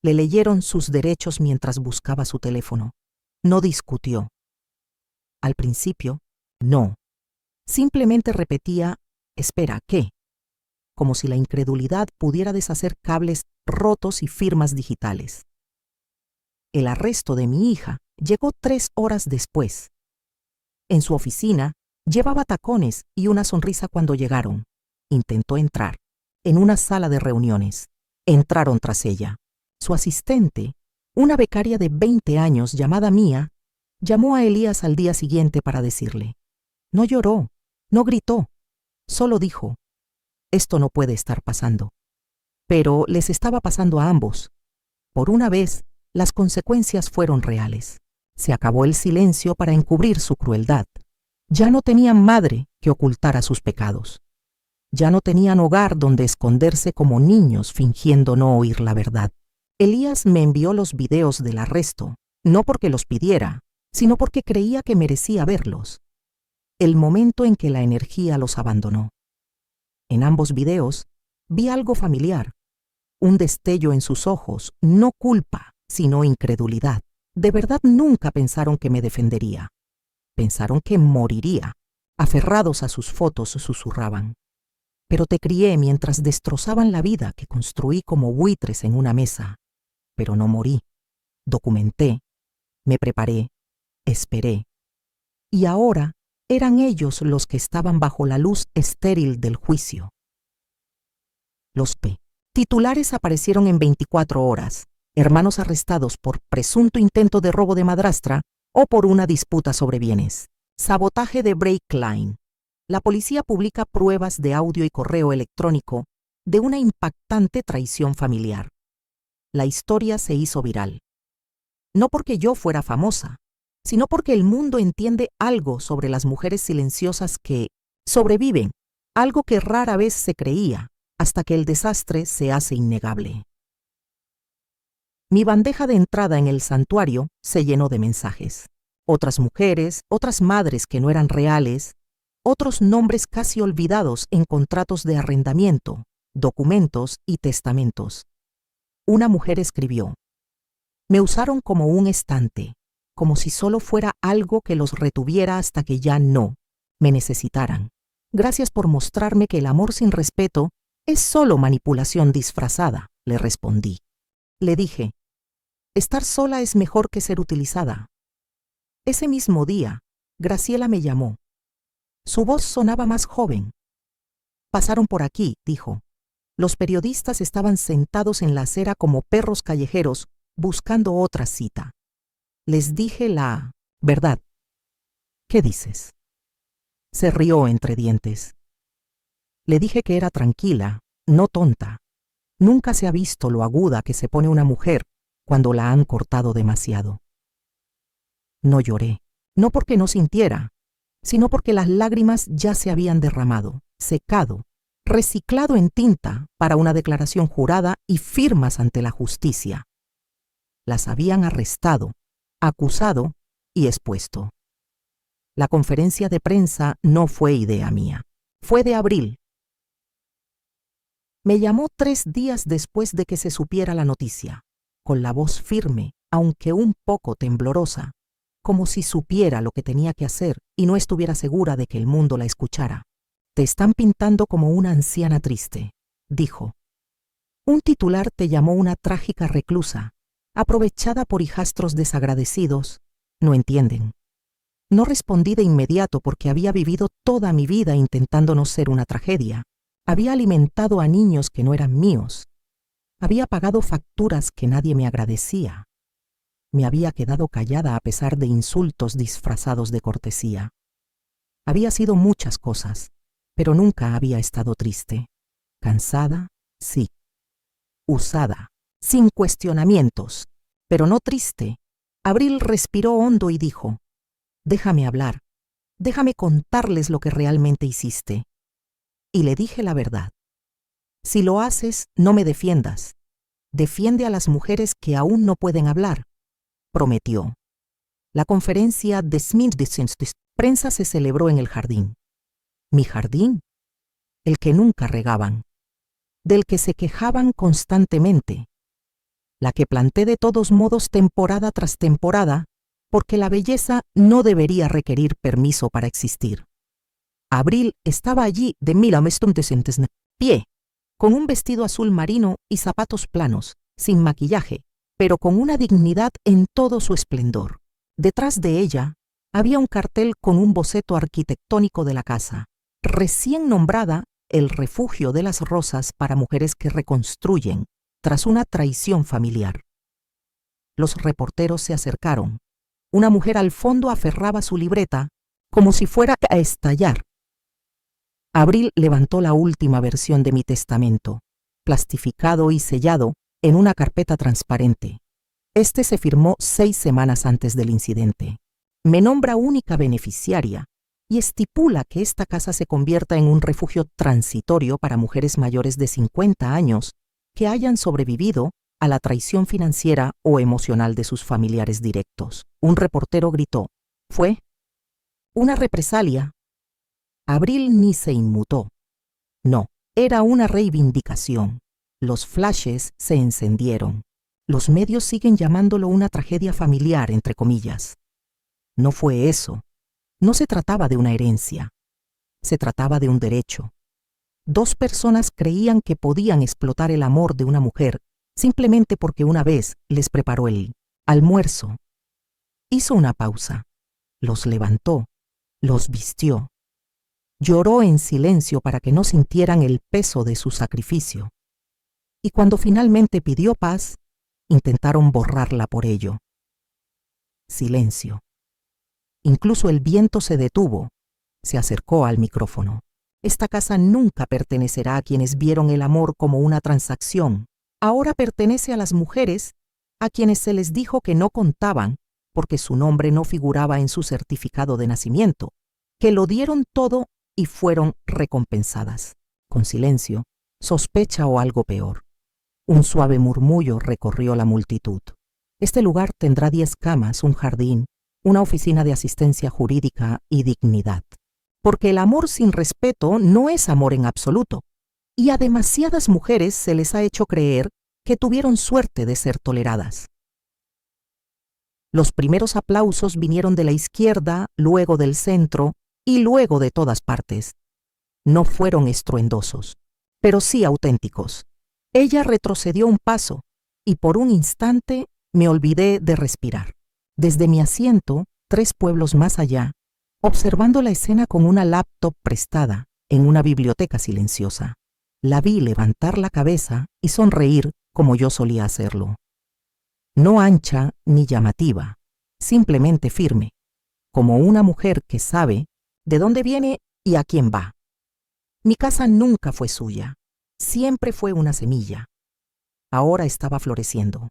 Le leyeron sus derechos mientras buscaba su teléfono. No discutió. Al principio, no. Simplemente repetía, espera, ¿qué? Como si la incredulidad pudiera deshacer cables rotos y firmas digitales. El arresto de mi hija llegó 3 horas después. En su oficina, llevaba tacones y una sonrisa cuando llegaron. Intentó entrar. En una sala de reuniones. Entraron tras ella. Su asistente, una becaria de 20 años llamada Mía, llamó a Elías al día siguiente para decirle. No lloró, no gritó, Solo dijo, esto no puede estar pasando. Pero les estaba pasando a ambos. Por una vez, las consecuencias fueron reales. Se acabó el silencio para encubrir su crueldad. Ya no tenían madre que ocultara sus pecados. Ya no tenían hogar donde esconderse como niños fingiendo no oír la verdad. Elías me envió los videos del arresto, no porque los pidiera, sino porque creía que merecía verlos. El momento en que la energía los abandonó. En ambos videos vi algo familiar, un destello en sus ojos, no culpa, sino incredulidad. De verdad nunca pensaron que me defendería. Pensaron que moriría. Aferrados a sus fotos susurraban. Pero te crié mientras destrozaban la vida que construí como buitres en una mesa. Pero no morí. Documenté. Me preparé. Esperé. Y ahora eran ellos los que estaban bajo la luz estéril del juicio. Los titulares aparecieron en 24 horas. Hermanos arrestados por presunto intento de robo de madrastra o por una disputa sobre bienes. Sabotaje de Brake Line. La policía publica pruebas de audio y correo electrónico de una impactante traición familiar. La historia se hizo viral. No porque yo fuera famosa, sino porque el mundo entiende algo sobre las mujeres silenciosas que sobreviven, algo que rara vez se creía, hasta que el desastre se hace innegable. Mi bandeja de entrada en el santuario se llenó de mensajes. Otras mujeres, otras madres que no eran reales, otros nombres casi olvidados en contratos de arrendamiento, documentos y testamentos. Una mujer escribió: me usaron como un estante, como si solo fuera algo que los retuviera hasta que ya no me necesitaran. Gracias por mostrarme que el amor sin respeto es solo manipulación disfrazada, le respondí. Le dije, estar sola es mejor que ser utilizada. Ese mismo día, Graciela me llamó. Su voz sonaba más joven. Pasaron por aquí, dijo. Los periodistas estaban sentados en la acera como perros callejeros buscando otra cita. Les dije la verdad. ¿Qué dices? Se rió entre dientes. Le dije que era tranquila, no tonta. Nunca se ha visto lo aguda que se pone una mujer cuando la han cortado demasiado. No lloré, no porque no sintiera, sino porque las lágrimas ya se habían derramado, secado, reciclado en tinta para una declaración jurada y firmas ante la justicia. Las habían arrestado, acusado y expuesto. La conferencia de prensa no fue idea mía, fue de Abril. Me llamó 3 días después de que se supiera la noticia, con la voz firme, aunque un poco temblorosa, como si supiera lo que tenía que hacer y no estuviera segura de que el mundo la escuchara. Te están pintando como una anciana triste, dijo. Un titular te llamó una trágica reclusa, aprovechada por hijastros desagradecidos. No entienden. No respondí de inmediato porque había vivido toda mi vida intentando no ser una tragedia. Había alimentado a niños que no eran míos. Había pagado facturas que nadie me agradecía. Me había quedado callada a pesar de insultos disfrazados de cortesía. Había sido muchas cosas, pero nunca había estado triste. Cansada, sí. Usada, sin cuestionamientos, pero no triste. Abril respiró hondo y dijo, déjame hablar, déjame contarles lo que realmente hiciste. Y le dije la verdad. Si lo haces, no me defiendas. Defiende a las mujeres que aún no pueden hablar, prometió. La conferencia de prensa se celebró en el jardín. ¿Mi jardín? El que nunca regaban, del que se quejaban constantemente, la que planté de todos modos temporada tras temporada, porque la belleza no debería requerir permiso para existir. Abril estaba allí de pie, con un vestido azul marino y zapatos planos, sin maquillaje, pero con una dignidad en todo su esplendor. Detrás de ella había un cartel con un boceto arquitectónico de la casa, recién nombrada el Refugio de las Rosas para mujeres que reconstruyen tras una traición familiar. Los reporteros se acercaron. Una mujer al fondo aferraba su libreta como si fuera a estallar. Abril levantó la última versión de mi testamento, plastificado y sellado en una carpeta transparente. Este se firmó 6 semanas antes del incidente. Me nombra única beneficiaria y estipula que esta casa se convierta en un refugio transitorio para mujeres mayores de 50 años que hayan sobrevivido a la traición financiera o emocional de sus familiares directos. Un reportero gritó: «¿Fue una represalia?» Abril ni se inmutó. No, era una reivindicación. Los flashes se encendieron. Los medios siguen llamándolo una tragedia familiar, entre comillas. No fue eso. No se trataba de una herencia. Se trataba de un derecho. 2 personas creían que podían explotar el amor de una mujer simplemente porque una vez les preparó el almuerzo. Hizo una pausa. Los levantó. Los vistió. Lloró en silencio para que no sintieran el peso de su sacrificio. Y cuando finalmente pidió paz, intentaron borrarla por ello. Silencio. Incluso el viento se detuvo. Se acercó al micrófono. Esta casa nunca pertenecerá a quienes vieron el amor como una transacción. Ahora pertenece a las mujeres a quienes se les dijo que no contaban porque su nombre no figuraba en su certificado de nacimiento, que lo dieron todo y fueron recompensadas. Con silencio, sospecha o algo peor. Un suave murmullo recorrió la multitud. Este lugar tendrá 10 camas, un jardín, una oficina de asistencia jurídica y dignidad. Porque el amor sin respeto no es amor en absoluto, y a demasiadas mujeres se les ha hecho creer que tuvieron suerte de ser toleradas. Los primeros aplausos vinieron de la izquierda, luego del centro y luego de todas partes. No fueron estruendosos, pero sí auténticos. Ella retrocedió un paso y por un instante me olvidé de respirar. Desde mi asiento, 3 pueblos más allá, observando la escena con una laptop prestada en una biblioteca silenciosa, la vi levantar la cabeza y sonreír como yo solía hacerlo. No ancha ni llamativa, simplemente firme, como una mujer que sabe de dónde viene y a quién va. Mi casa nunca fue suya, siempre fue una semilla. Ahora estaba floreciendo.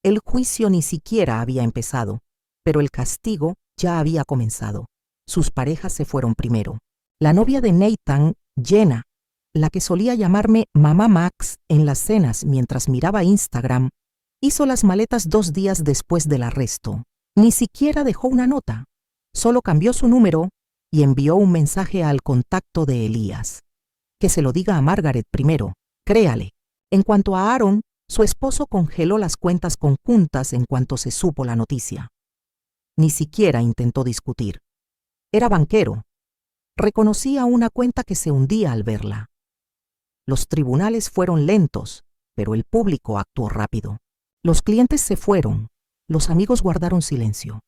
El juicio ni siquiera había empezado, pero el castigo ya había comenzado. Sus parejas se fueron primero. La novia de Nathan, Jenna, la que solía llamarme Mamá Max en las cenas mientras miraba Instagram, hizo las maletas 2 días después del arresto. Ni siquiera dejó una nota. Solo cambió su número y envió un mensaje al contacto de Elías. Que se lo diga a Margaret primero, créale. En cuanto a Aaron, su esposo congeló las cuentas conjuntas en cuanto se supo la noticia. Ni siquiera intentó discutir. Era banquero. Reconocía una cuenta que se hundía al verla. Los tribunales fueron lentos, pero el público actuó rápido. Los clientes se fueron, los amigos guardaron silencio.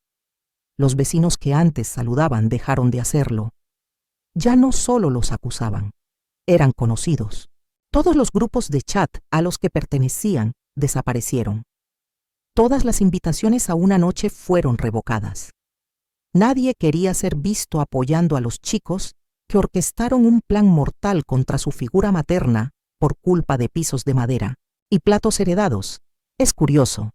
Los vecinos que antes saludaban dejaron de hacerlo. Ya no solo los acusaban, eran conocidos. Todos los grupos de chat a los que pertenecían desaparecieron. Todas las invitaciones a una noche fueron revocadas. Nadie quería ser visto apoyando a los chicos que orquestaron un plan mortal contra su figura materna por culpa de pisos de madera y platos heredados. Es curioso,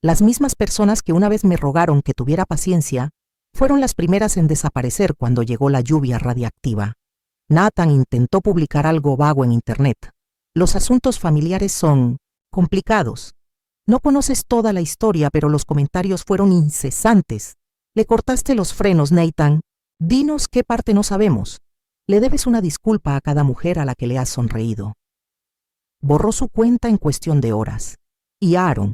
las mismas personas que una vez me rogaron que tuviera paciencia fueron las primeras en desaparecer cuando llegó la lluvia radiactiva. Nathan intentó publicar algo vago en internet. Los asuntos familiares son complicados. No conoces toda la historia, pero los comentarios fueron incesantes. Le cortaste los frenos, Nathan. Dinos qué parte no sabemos. Le debes una disculpa a cada mujer a la que le has sonreído. Borró su cuenta en cuestión de horas. Y Aaron.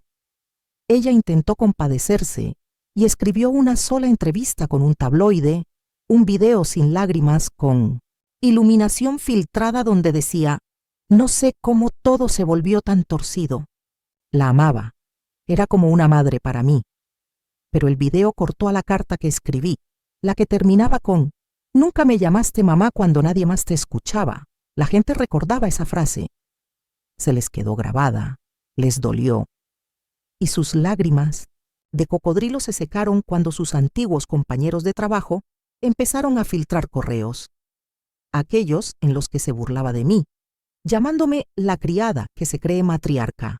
Ella intentó compadecerse y escribió una sola entrevista con un tabloide, un video sin lágrimas con iluminación filtrada donde decía: «No sé cómo todo se volvió tan torcido». La amaba. Era como una madre para mí. Pero el video cortó a la carta que escribí, la que terminaba con: «Nunca me llamaste mamá cuando nadie más te escuchaba». La gente recordaba esa frase. Se les quedó grabada, les dolió. Y sus lágrimas de cocodrilo se secaron cuando sus antiguos compañeros de trabajo empezaron a filtrar correos. aquellos en los que se burlaba de mí, llamándome la criada que se cree matriarca.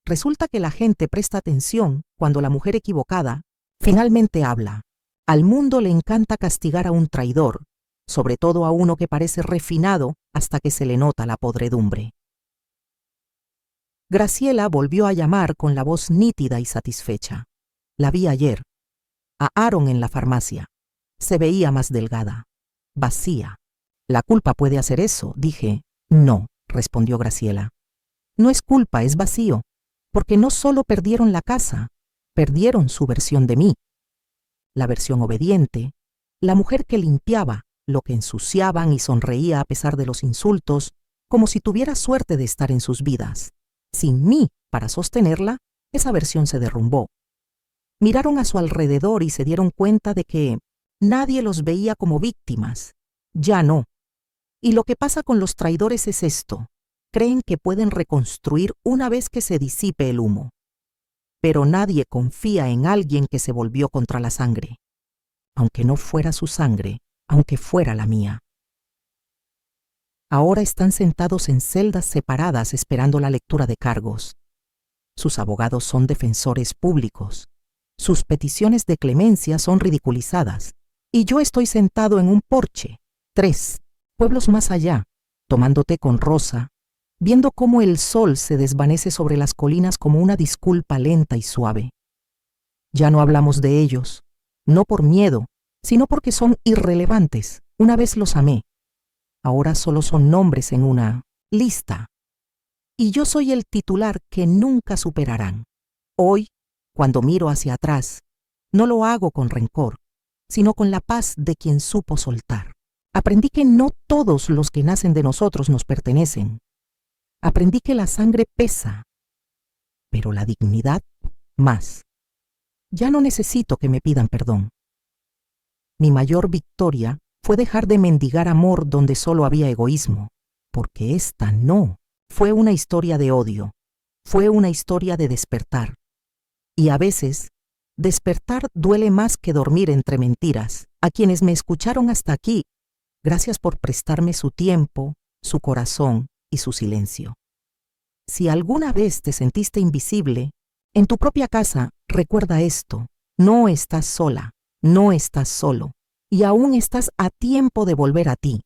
Resulta que la gente presta atención cuando la mujer equivocada finalmente habla. Al mundo le encanta castigar a un traidor, sobre todo a uno que parece refinado hasta que se le nota la podredumbre. Graciela volvió a llamar con la voz nítida y satisfecha. La vi ayer. A Aaron en la farmacia. Se veía más delgada, vacía. La culpa puede hacer eso, dije. No, respondió Graciela. No es culpa, es vacío, porque no solo perdieron la casa, perdieron su versión de mí. La versión obediente, la mujer que limpiaba lo que ensuciaban y sonreía a pesar de los insultos, como si tuviera suerte de estar en sus vidas. Sin mí para sostenerla, esa versión se derrumbó. Miraron a su alrededor y se dieron cuenta de que nadie los veía como víctimas. Ya no. Y lo que pasa con los traidores es esto. Creen que pueden reconstruir una vez que se disipe el humo. Pero nadie confía en alguien que se volvió contra la sangre. Aunque no fuera su sangre, aunque fuera la mía. Ahora están sentados en celdas separadas esperando la lectura de cargos. Sus abogados son defensores públicos. Sus peticiones de clemencia son ridiculizadas. Y yo estoy sentado en un porche, 3 pueblos más allá, tomando té con Rosa, viendo cómo el sol se desvanece sobre las colinas como una disculpa lenta y suave. Ya no hablamos de ellos, no por miedo, sino porque son irrelevantes. Una vez los amé. Ahora solo son nombres en una lista. Y yo soy el titular que nunca superarán. Hoy, cuando miro hacia atrás, no lo hago con rencor, sino con la paz de quien supo soltar. Aprendí que no todos los que nacen de nosotros nos pertenecen. Aprendí que la sangre pesa, pero la dignidad más. Ya no necesito que me pidan perdón. Mi mayor victoria fue dejar de mendigar amor donde solo había egoísmo, porque esta no fue una historia de odio, fue una historia de despertar. Y a veces, despertar duele más que dormir entre mentiras. A quienes me escucharon hasta aquí, gracias por prestarme su tiempo, su corazón y su silencio. Si alguna vez te sentiste invisible, en tu propia casa, recuerda esto: no estás sola, no estás solo, y aún estás a tiempo de volver a ti.